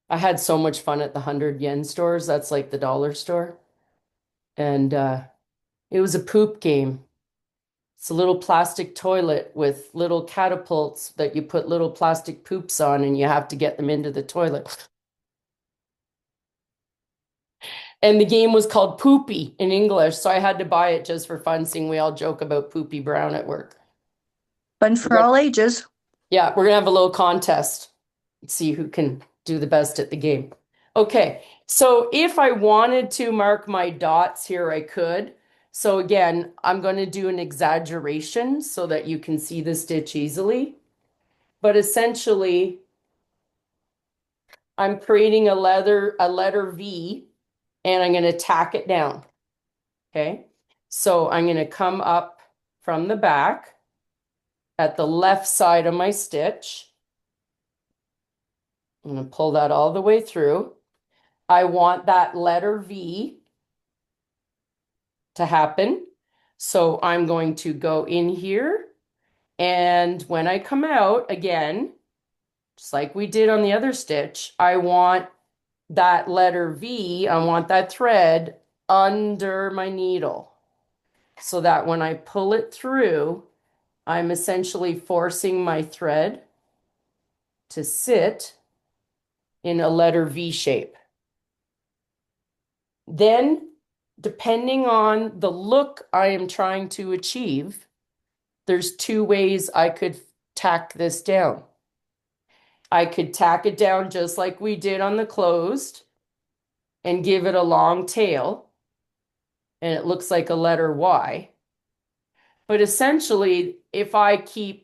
I had so much fun at the 100 yen stores. That's like the dollar store. And it was a poop game. It's a little plastic toilet with little catapults that you put little plastic poops on, and you have to get them into the toilet. And the game was called Poopy in English, so I had to buy it just for fun, seeing we all joke about Poopy Brown at work. Fun for all ages. Yeah, we're gonna have a little contest. See who can do the best at the game. Okay, so if I wanted to mark my dots here, I could. So again, I'm going to do an exaggeration so that you can see the stitch easily. But essentially, I'm creating a letter V, and I'm going to tack it down. Okay, so I'm going to come up from the back at the left side of my stitch. I'm going to pull that all the way through. I want that letter V to happen. So I'm going to go in here. And when I come out again, just like we did on the other stitch, I want that letter V, I want that thread under my needle so that when I pull it through, I'm essentially forcing my thread to sit in a letter V shape. Then, depending on the look I am trying to achieve, there's two ways I could tack this down. I could tack it down just like we did on the closed and give it a long tail, and it looks like a letter Y. But essentially, I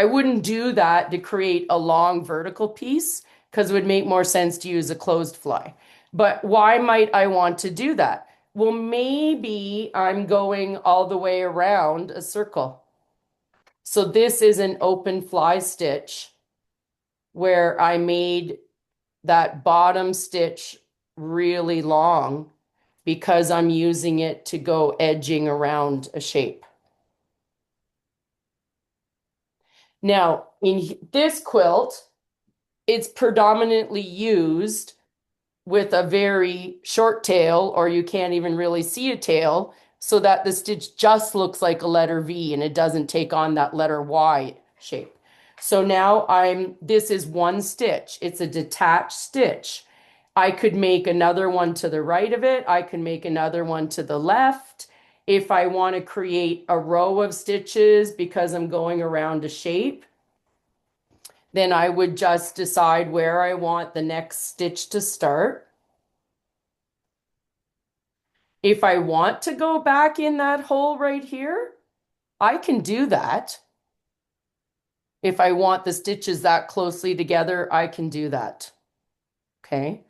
wouldn't do that to create a long vertical piece because it would make more sense to use a closed fly. But why might I want to do that? Well, maybe I'm going all the way around a circle. So this is an open fly stitch where I made that bottom stitch really long because I'm using it to go edging around a shape. Now, in this quilt, it's predominantly used with a very short tail, or you can't even really see a tail, so that the stitch just looks like a letter V and it doesn't take on that letter Y shape. So now this is one stitch. It's a detached stitch. I could make another one to the right of it. I can make another one to the left. If I want to create a row of stitches because I'm going around a shape, then I would just decide where I want the next stitch to start. If I want to go back in that hole right here, I can do that. If I want the stitches that closely together, I can do that. Okay.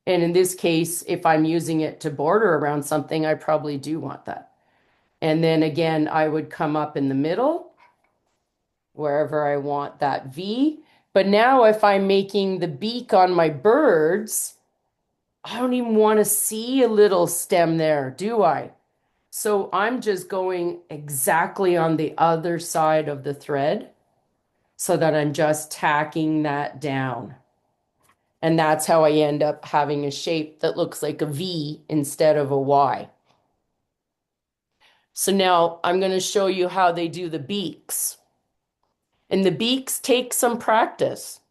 And in this case, if I'm using it to border around something, I probably do want that. And then again, I would come up in the middle, wherever I want that V. But now if I'm making the beak on my birds, I don't even want to see a little stem there, do I? So I'm just going exactly on the other side of the thread so that I'm just tacking that down. And that's how I end up having a shape that looks like a V instead of a Y. So now I'm going to show you how they do the beaks. And the beaks take some practice,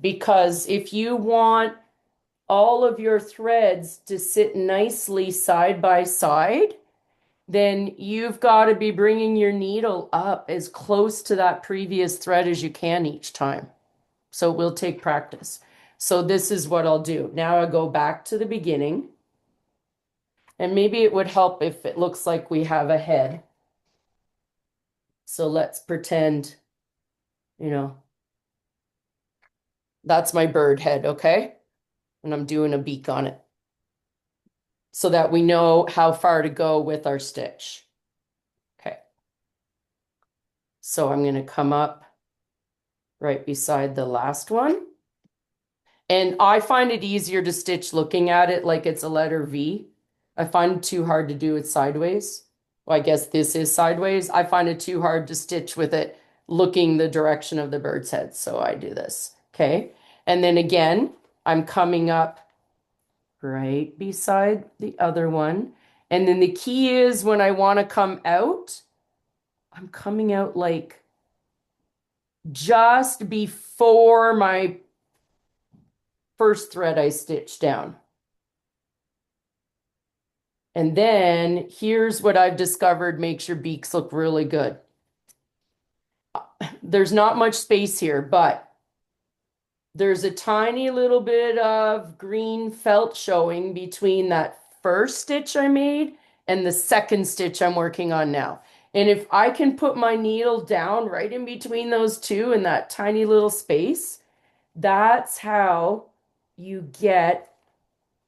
because if you want all of your threads to sit nicely side by side, then you've got to be bringing your needle up as close to that previous thread as you can each time. So it will take practice. So this is what I'll do. Now I'll go back to the beginning. And maybe it would help if it looks like we have a head. So let's pretend, that's my bird head, okay? And I'm doing a beak on it so that we know how far to go with our stitch. Okay. So I'm going to come up right beside the last one. And I find it easier to stitch looking at it like it's a letter V. I find it too hard to do it sideways. Well, I guess this is sideways. I find it too hard to stitch with it looking the direction of the bird's head. So I do this. Okay. And then again, I'm coming up right beside the other one. And then the key is when I want to come out, I'm coming out like just before my first thread I stitched down. And then here's what I've discovered makes your beaks look really good. There's not much space here, but there's a tiny little bit of green felt showing between that first stitch I made and the second stitch I'm working on now. And if I can put my needle down right in between those two in that tiny little space, that's how you get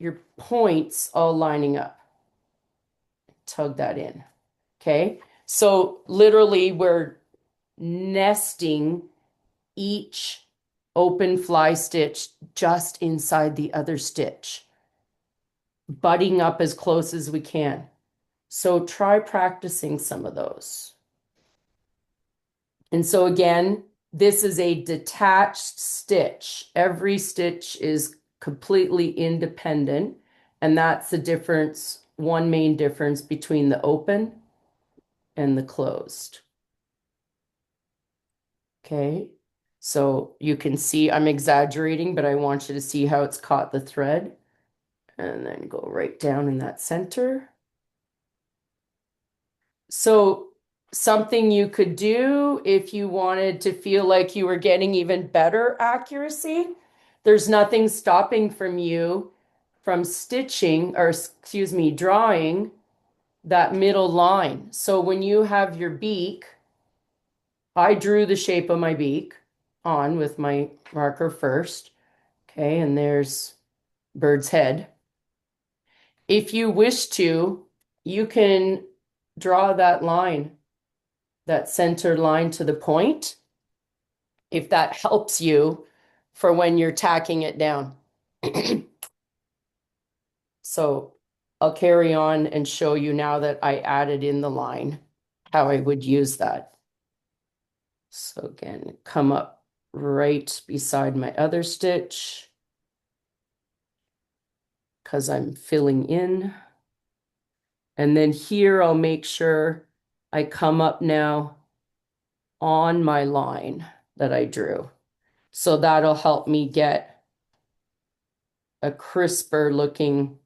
your points all lining up. Tug that in. Okay. So literally we're nesting each open fly stitch just inside the other stitch, butting up as close as we can. So try practicing some of those. And so again, this is a detached stitch. Every stitch is completely independent, and that's the difference, one main difference between the open and the closed. Okay, so you can see I'm exaggerating, but I want you to see how it's caught the thread. And then go right down in that center. So something you could do if you wanted to feel like you were getting even better accuracy, there's nothing stopping from you from stitching, or excuse me, drawing that middle line. So when you have your beak, I drew the shape of my beak on with my marker first. Okay, and there's bird's head. If you wish to, you can draw that line, that center line to the point, if that helps you for when you're tacking it down. So I'll carry on and show you now that I added in the line, how I would use that. So again, come up right beside my other stitch because I'm filling in. And then here I'll make sure I come up now on my line that I drew. So that'll help me get a crisper looking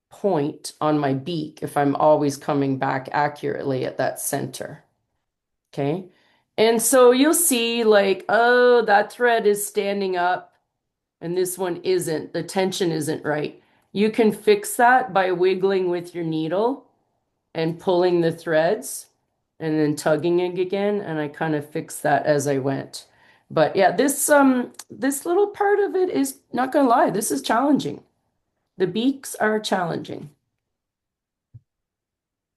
point on my beak if I'm always coming back accurately at that center. Okay. And so you'll see like, oh, that thread is standing up and this one isn't. The tension isn't right. You can fix that by wiggling with your needle and pulling the threads and then tugging it again. And I kind of fixed that as I went. But yeah, this little part of it is not gonna lie, this is challenging. The beaks are challenging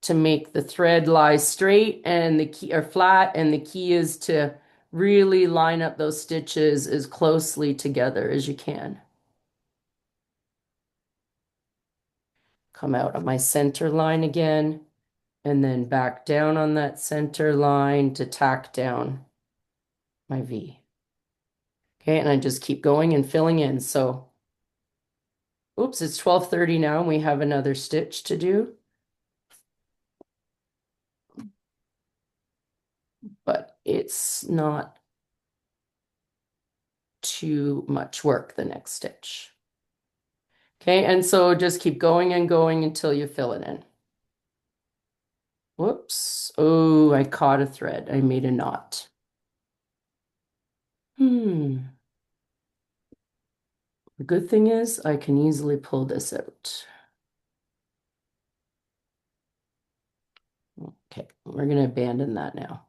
to make the thread lie straight and the key or flat, and the key is to really line up those stitches as closely together as you can. Come out of my center line again, and then back down on that center line to tack down my V. Okay, and I just keep going and filling in. So, oops, it's 12:30 now, and we have another stitch to do. But it's not too much work, the next stitch. Okay, and so just keep going and going until you fill it in. Whoops. Oh, I caught a thread. I made a knot. The good thing is I can easily pull this out. Okay, we're going to abandon that now.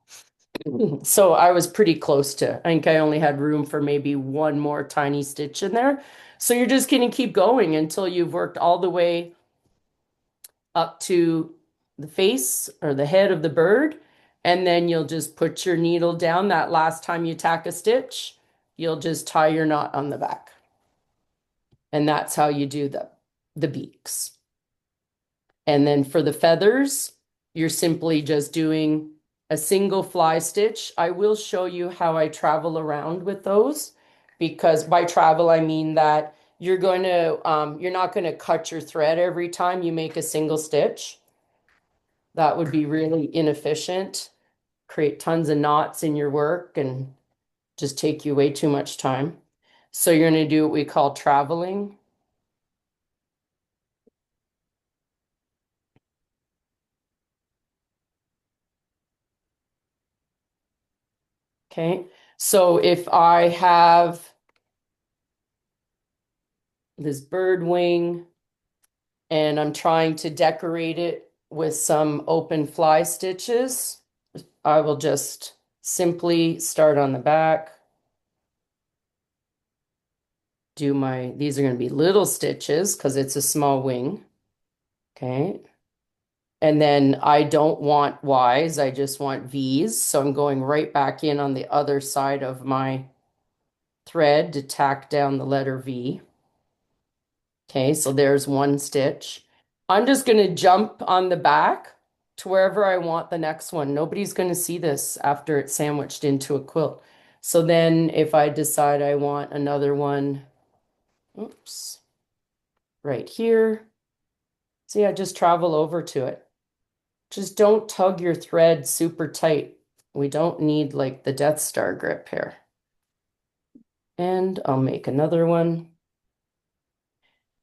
So I was pretty close to, I think I only had room for maybe one more tiny stitch in there. So you're just going to keep going until you've worked all the way up to the face or the head of the bird. And then you'll just put your needle down. That last time you tack a stitch, you'll just tie your knot on the back. And that's how you do the beaks. And then for the feathers, you're simply just doing a single fly stitch. I will show you how I travel around with those, because by travel, I mean that you're not going to cut your thread every time you make a single stitch. That would be really inefficient, create tons of knots in your work and just take you way too much time. So you're going to do what we call traveling. Okay, so if I have this bird wing and I'm trying to decorate it with some open fly stitches, I will just simply start on the back. These are going to be little stitches because it's a small wing. Okay. And then I don't want Ys, I just want Vs. So I'm going right back in on the other side of my thread to tack down the letter V. Okay, so there's one stitch. I'm just going to jump on the back to wherever I want the next one. Nobody's going to see this after it's sandwiched into a quilt. So then if I decide I want another one, oops, right here. See, I just travel over to it. Just don't tug your thread super tight. We don't need like the Death Star grip here. And I'll make another one.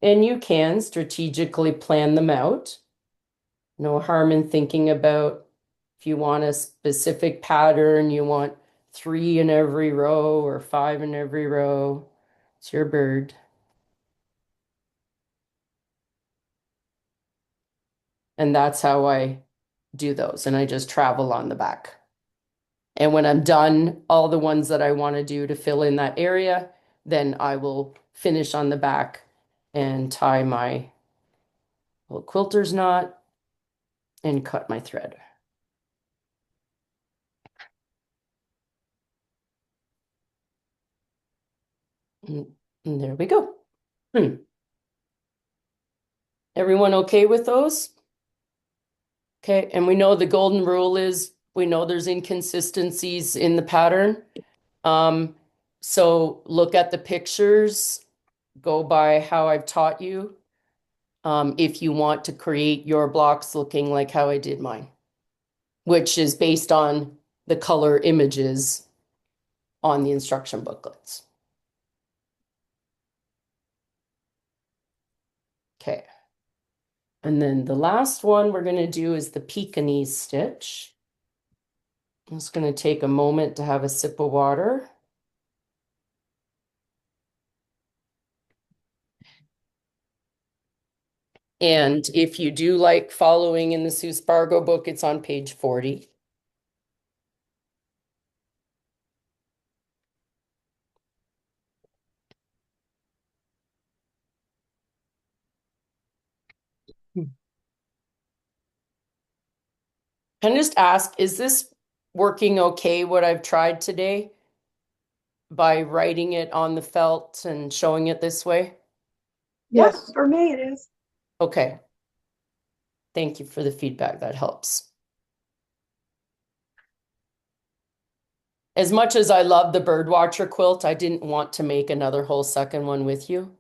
And you can strategically plan them out. No harm in thinking about if you want a specific pattern, you want 3 in every row or 5 in every row. It's your bird. And that's how I do those. And I just travel on the back. And when I'm done, all the ones that I want to do to fill in that area, then I will finish on the back and tie my little quilter's knot and cut my thread. And there we go. Everyone okay with those? Okay, and we know the golden rule is we know there's inconsistencies in the pattern. So look at the pictures, go by how I've taught you. If you want to create your blocks looking like how I did mine, which is based on the color images on the instruction booklets. Okay. And then the last one we're going to do is the Pekinese stitch. I'm just going to take a moment to have a sip of water. And if you do like following in the Sue Spargo book, it's on page 40. Can I just ask, is this working okay, what I've tried today? By writing it on the felt and showing it this way? Yes, Yes. for me it is. Okay. Thank you for the feedback. That helps. As much as I love the Birdwatcher quilt, I didn't want to make another whole second one with you.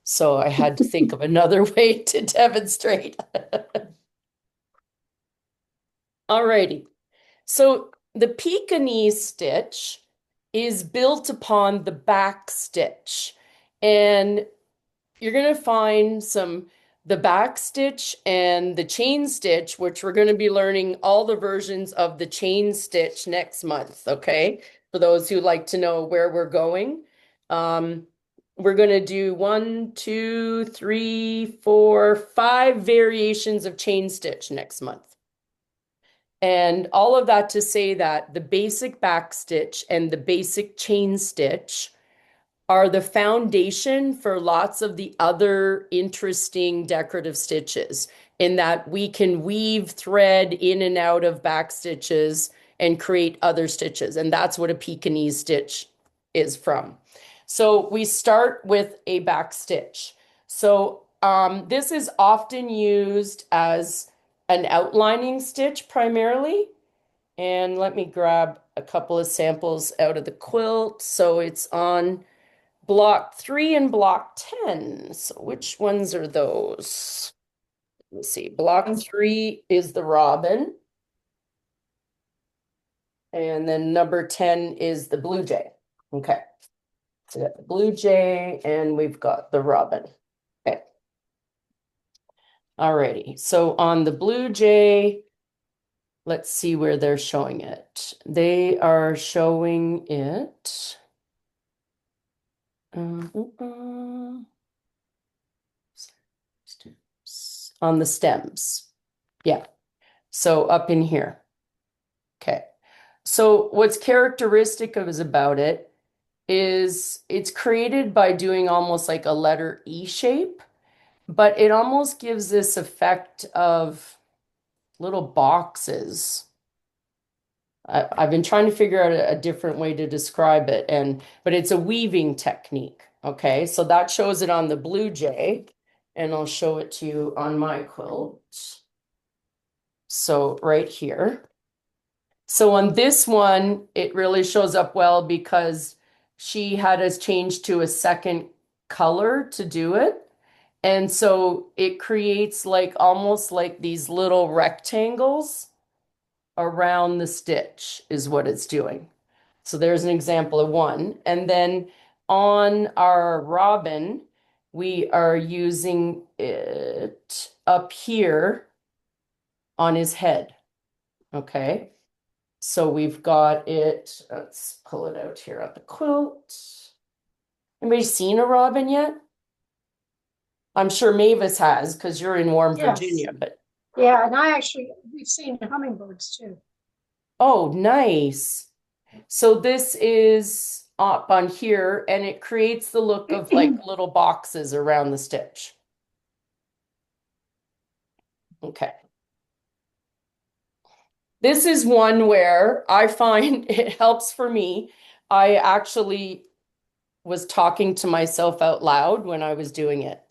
So I had to think of another way to demonstrate. Alrighty. So the Pekinese stitch is built upon the back stitch. And you're going to find the back stitch and the chain stitch, which we're going to be learning all the versions of the chain stitch next month, okay? For those who like to know where we're going. We're going to do 1, 2, 3, 4, 5 variations of chain stitch next month. And all of that to say that the basic back stitch and the basic chain stitch are the foundation for lots of the other interesting decorative stitches, in that we can weave thread in and out of back stitches and create other stitches. And that's what a Pekinese stitch is from. So we start with a back stitch. So this is often used as an outlining stitch primarily. And let me grab a couple of samples out of the quilt. So it's on block 3 and block 10. So which ones are those? Let's see. Block 3 is the robin. And then number 10 is the blue jay. Okay. So we got the blue jay and we've got the robin. Okay. Alrighty. So on the blue jay, let's see where they're showing it. They are showing it. On the stems. Yeah. So up in here. Okay. So what's characteristic about it is it's created by doing almost like a letter E shape, but it almost gives this effect of little boxes. I've been trying to figure out a different way to describe it, but it's a weaving technique. Okay, so that shows it on the blue jay, and I'll show it to you on my quilt. So right here. So on this one, it really shows up well because she had us change to a second color to do it. And so it creates like almost like these little rectangles around the stitch is what it's doing. So there's an example of one. And then on our robin, we are using it up here on his head. Okay. So we've got it, let's pull it out here on the quilt. Anybody seen a robin yet? I'm sure Mavis has because you're in warm Yes. Virginia, but Yeah, and we've seen hummingbirds too. oh, nice. So this is up on here and it creates the look of like little boxes around the stitch. Okay. This is one where I find it helps for me. I actually was talking to myself out loud when I was doing it.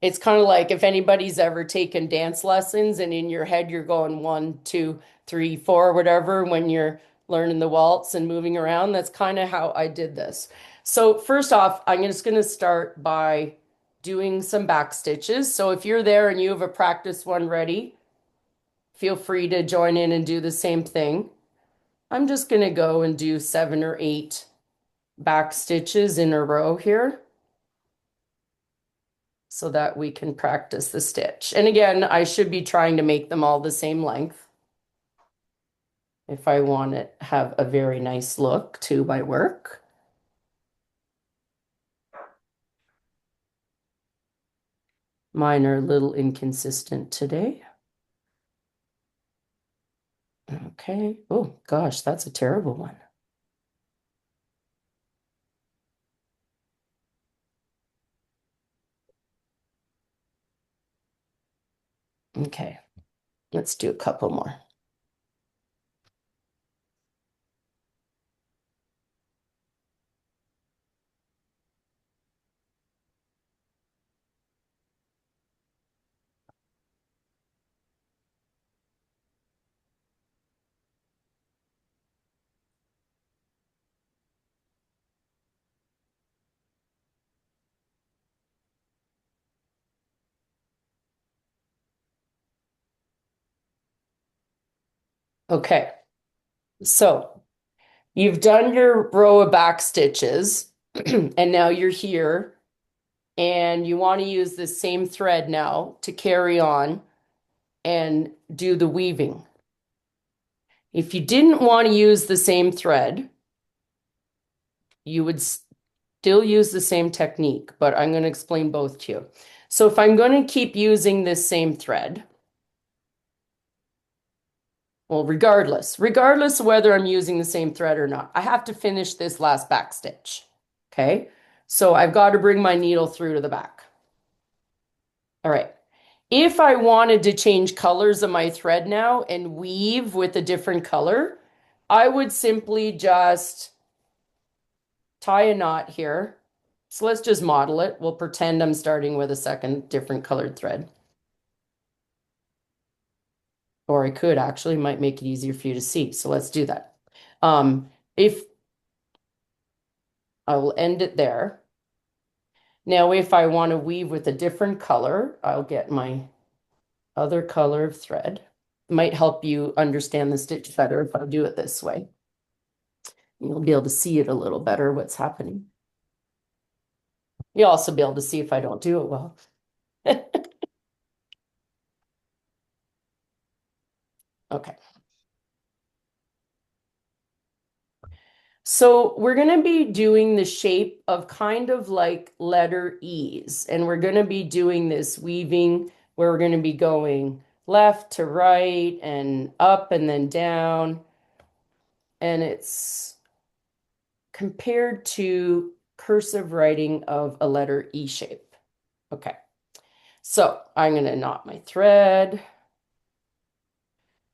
It's kind of like if anybody's ever taken dance lessons and in your head you're going 1, 2, 3, 4, whatever, when you're learning the waltz and moving around. That's kind of how I did this. So first off, I'm just going to start by doing some back stitches. So if you're there and you have a practice one ready, feel free to join in and do the same thing. I'm just going to go and do 7 or 8 back stitches in a row here. so that we can practice the stitch. And again, I should be trying to make them all the same length if I want to have a very nice look to my work. Mine are a little inconsistent today. Okay. Oh gosh, that's a terrible one. Okay, let's do a couple more. Okay, so you've done your row of back stitches and now you're here and you want to use the same thread now to carry on and do the weaving. If you didn't want to use the same thread, you would still use the same technique, but I'm going to explain both to you. So if I'm going to keep using this same thread, well, regardless of whether I'm using the same thread or not, I have to finish this last back stitch. Okay, so I've got to bring my needle through to the back. All right. If I wanted to change colors of my thread now and weave with a different color, I would simply just tie a knot here. So let's just model it. We'll pretend I'm starting with a second different colored thread. Or I could actually, might make it easier for you to see. So let's do that. If I will end it there. Now, if I want to weave with a different color, I'll get my other color of thread. It might help you understand the stitch better if I do it this way. You'll be able to see it a little better, what's happening. You'll also be able to see if I don't do it well. Okay. So we're going to be doing the shape of kind of like letter E's. And we're going to be doing this weaving where we're going to be going left to right and up and then down. And it's compared to cursive writing of a letter E shape. Okay. So I'm going to knot my thread.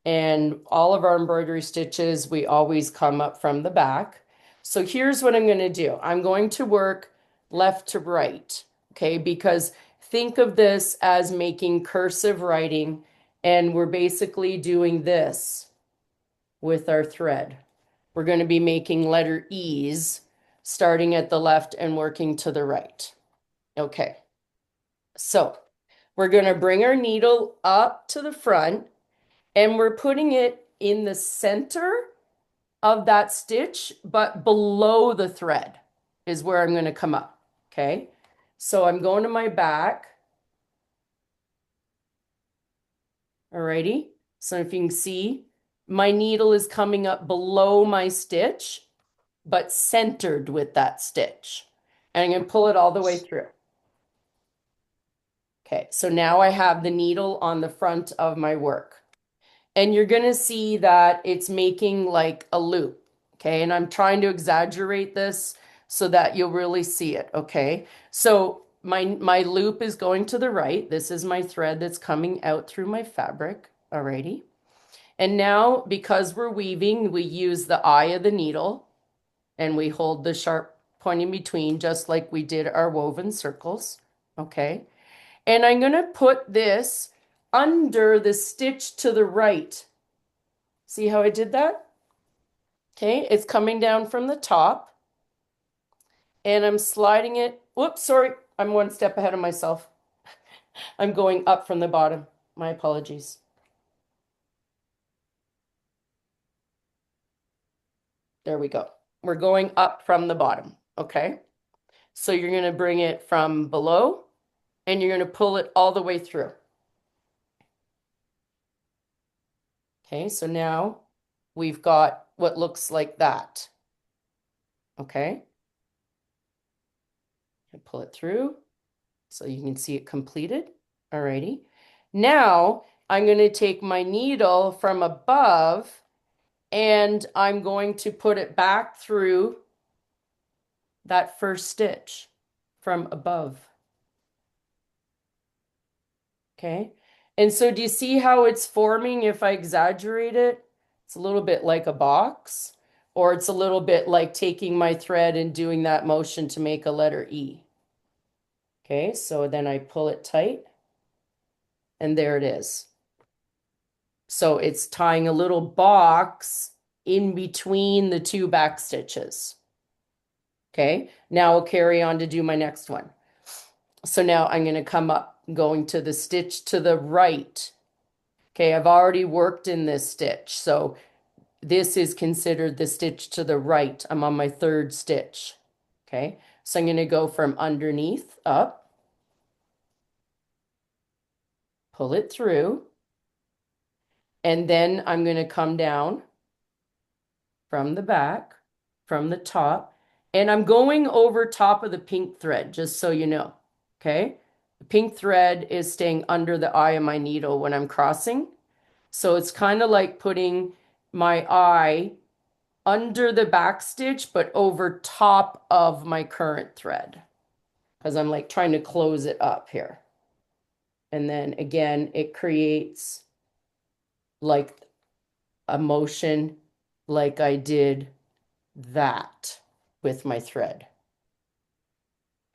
And all of our embroidery stitches, we always come up from the back. So here's what I'm going to do. I'm going to work left to right, okay? Because think of this as making cursive writing, and we're basically doing this with our thread. We're going to be making letter E's, starting at the left and working to the right. Okay, so we're going to bring our needle up to the front, and we're putting it in the center of that stitch, but below the thread is where I'm going to come up. Okay. So I'm going to my back. Alrighty. So if you can see, my needle is coming up below my stitch, but centered with that stitch. And I'm going to pull it all the way through. Okay. So now I have the needle on the front of my work. And you're going to see that it's making like a loop, okay? And I'm trying to exaggerate this so that you'll really see it, okay? So my loop is going to the right. This is my thread that's coming out through my fabric, alrighty? And now, because we're weaving, we use the eye of the needle and we hold the sharp point in between just like we did our woven circles, okay? And I'm going to put this under the stitch to the right. See how I did that? Okay, it's coming down from the top and I'm sliding it. Whoops, sorry, I'm one step ahead of myself. I'm going up from the bottom. My apologies. There we go. We're going up from the bottom, okay? So you're going to bring it from below and you're going to pull it all the way through. Okay, so now we've got what looks like that. Okay. And pull it through so you can see it completed. Alrighty. Now I'm going to take my needle from above and I'm going to put it back through that first stitch from above. Okay. And so do you see how it's forming if I exaggerate it? It's a little bit like a box, or it's a little bit like taking my thread and doing that motion to make a letter E. Okay, so then I pull it tight, and there it is. So it's tying a little box in between the two back stitches. Okay, now I'll carry on to do my next one. So now I'm going to come up, going to the stitch to the right. Okay, I've already worked in this stitch, so this is considered the stitch to the right. I'm on my third stitch. Okay, so I'm going to go from underneath up, pull it through, and then I'm going to come down from the back, from the top, and I'm going over top of the pink thread, just so you know. Okay, the pink thread is staying under the eye of my needle when I'm crossing. So it's kind of like putting my eye under the back stitch, but over top of my current thread, because I'm like trying to close it up here. And then again, it creates like a motion like I did that with my thread.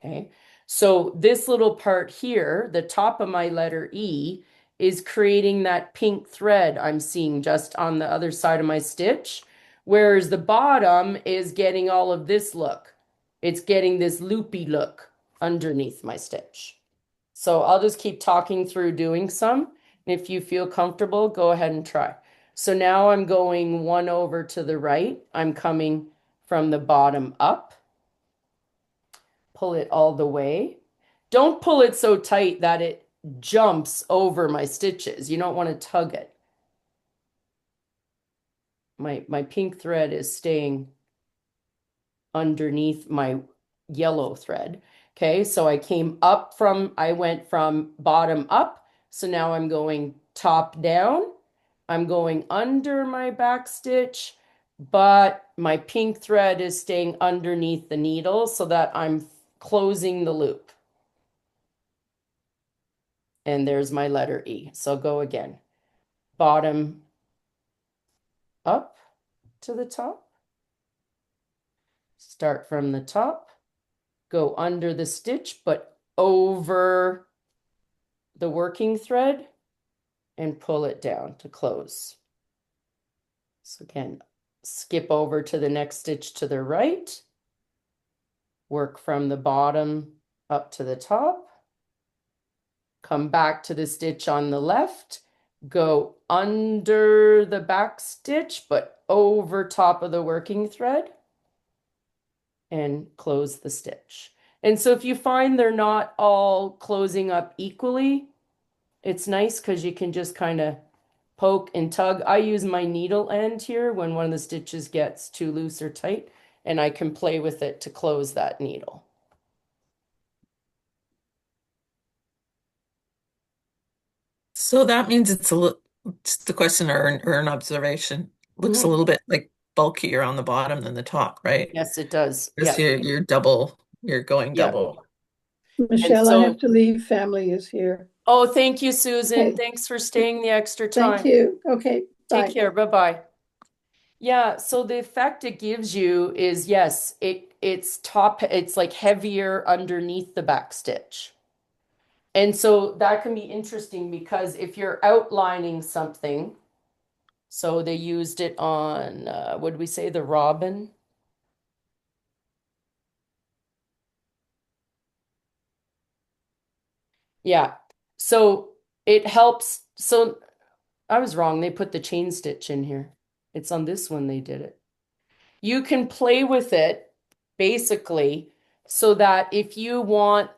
Okay, so this little part here, the top of my letter E, is creating that pink thread I'm seeing just on the other side of my stitch, whereas the bottom is getting all of this look. It's getting this loopy look underneath my stitch. So I'll just keep talking through doing some. And if you feel comfortable, go ahead and try. So now I'm going one over to the right. I'm coming from the bottom up. Pull it all the way. Don't pull it so tight that it jumps over my stitches. You don't want to tug it. My pink thread is staying underneath my yellow thread. Okay, so I went from bottom up. So now I'm going top down. I'm going under my back stitch, but my pink thread is staying underneath the needle so that I'm closing the loop. And there's my letter E. So I'll go again. Bottom up to the top. Start from the top. Go under the stitch, but over the working thread and pull it down to close. So again, skip over to the next stitch to the right. Work from the bottom up to the top. Come back to the stitch on the left. Go under the back stitch, but over top of the working thread and close the stitch. And so if you find they're not all closing up equally, it's nice because you can just kind of poke and tug. I use my needle end here when one of the stitches gets too loose or tight, and I can play with it to close that needle. So that means it's just a question or an observation. Looks a little bit like bulkier on the bottom than the top, right? Yes, it does. Because Yeah. you're going Yeah. double. Michelle, so- I have to leave. Family is here. Oh, thank you, Susan. Okay. Thanks for staying the extra time. Thank you. Okay, bye. Take care. Bye-bye. Yeah, so the effect it gives you is, yes, it's like heavier underneath the back stitch. And so that can be interesting because if you're outlining something, so they used it on, what did we say, the robin? Yeah, so it helps. So I was wrong. They put the chain stitch in here. It's on this one they did it. You can play with it basically so that if you want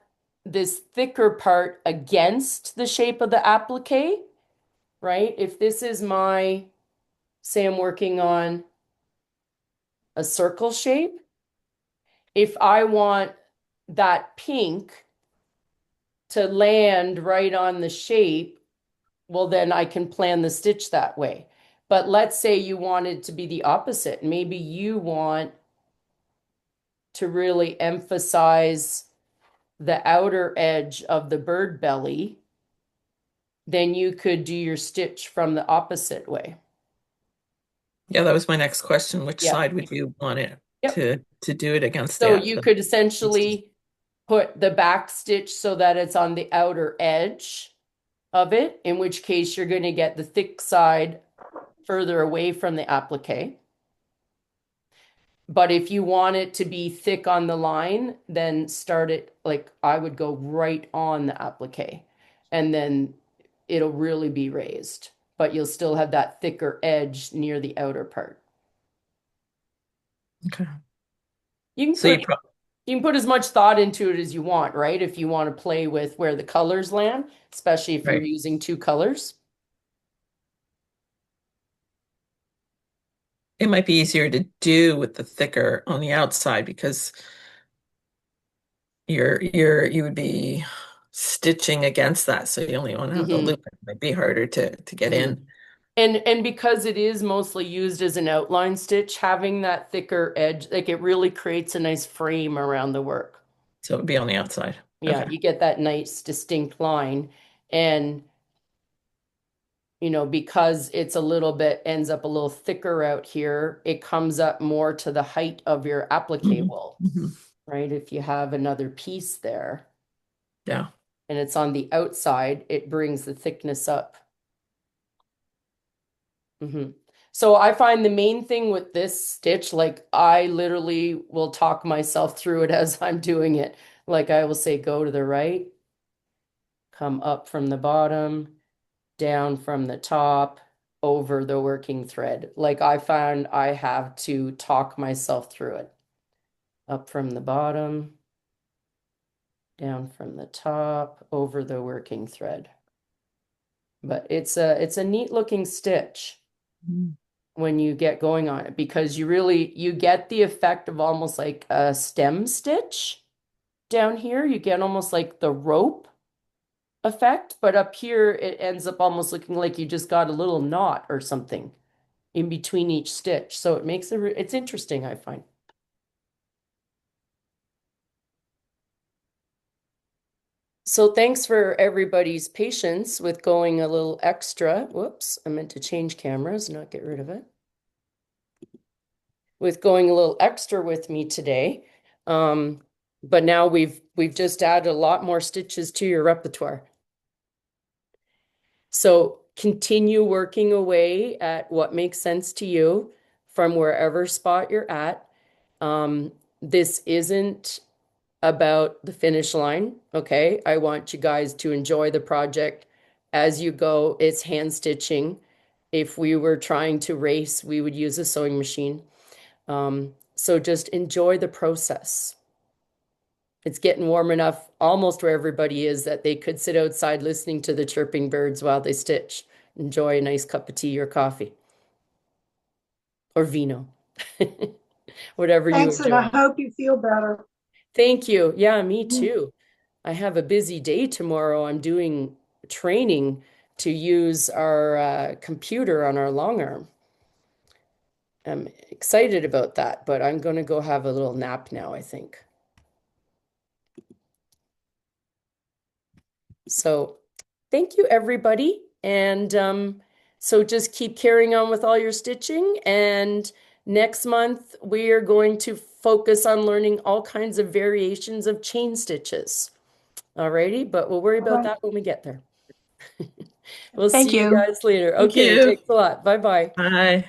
this thicker part against the shape of the applique, right? If this is my, say I'm working on a circle shape, if I want that pink to land right on the shape, well, then I can plan the stitch that way. But let's say you wanted to be the opposite. Maybe you want to really emphasize the outer edge of the bird belly, then you could do your stitch from the opposite way. Yeah, that was my next question. Which Yeah. side would you want it Yep. to do it against So the you could essentially put the back stitch so that it's on the outer edge of it, in which case you're going to get the thick side further away from the applique. But if you want it to be thick on the line, then start it, like I would go right on the applique, and then it'll really be raised, but you'll still have that thicker edge near the outer part. Okay. You So can put as much thought into it as you want, right? If you want to play with where the colors land, especially if you're Right. using two colors. It might be easier to do with the thicker on the outside because you would be stitching against that, so you only want to have the loop. It might be harder to get in. And because it is mostly used as an outline stitch, having that thicker edge, like it really creates a nice frame around the work. So it would be on the outside. Yeah, Okay. you get that nice distinct line. And, because it's a little bit, ends up a little thicker out here, it comes up more to the height of your applique wool, right? If you have another piece there. Yeah. And it's on the outside, it brings the thickness up. So I find the main thing with this stitch, like I literally will talk myself through it as I'm doing it. Like I will say, go to the right, come up from the bottom, down from the top, over the working thread. Like I found I have to talk myself through it. Up from the bottom, down from the top, over the working thread. But it's a neat looking stitch when you get going on it, because you get the effect of almost like a stem stitch down here. You get almost like the rope effect, but up here it ends up almost looking like you just got a little knot or something in between each stitch. So it makes it's interesting, I find. So thanks for everybody's patience with going a little extra. Whoops, I meant to change cameras, not get rid of it. With going a little extra with me today. But now we've just added a lot more stitches to your repertoire. So continue working away at what makes sense to you from wherever spot you're at. This isn't about the finish line, okay? I want you guys to enjoy the project as you go. It's hand stitching. If we were trying to race, we would use a sewing machine. So just enjoy the process. It's getting warm enough almost where everybody is that they could sit outside listening to the chirping birds while they stitch. Enjoy a nice cup of tea or coffee or vino, whatever you Thanks, and I enjoy. hope you feel better. Thank you. Yeah, me too. I have a busy day tomorrow. I'm doing training to use our computer on our long arm. I'm excited about that, but I'm going to go have a little nap now, I think. So thank you, everybody. And so just keep carrying on with all your stitching. And next month, we are going to focus on learning all kinds of variations of chain stitches. Alrighty, but we'll worry about that when we get there. We'll Thank see you you. guys later. Thank Okay, you. thanks a lot. Bye-bye. Bye.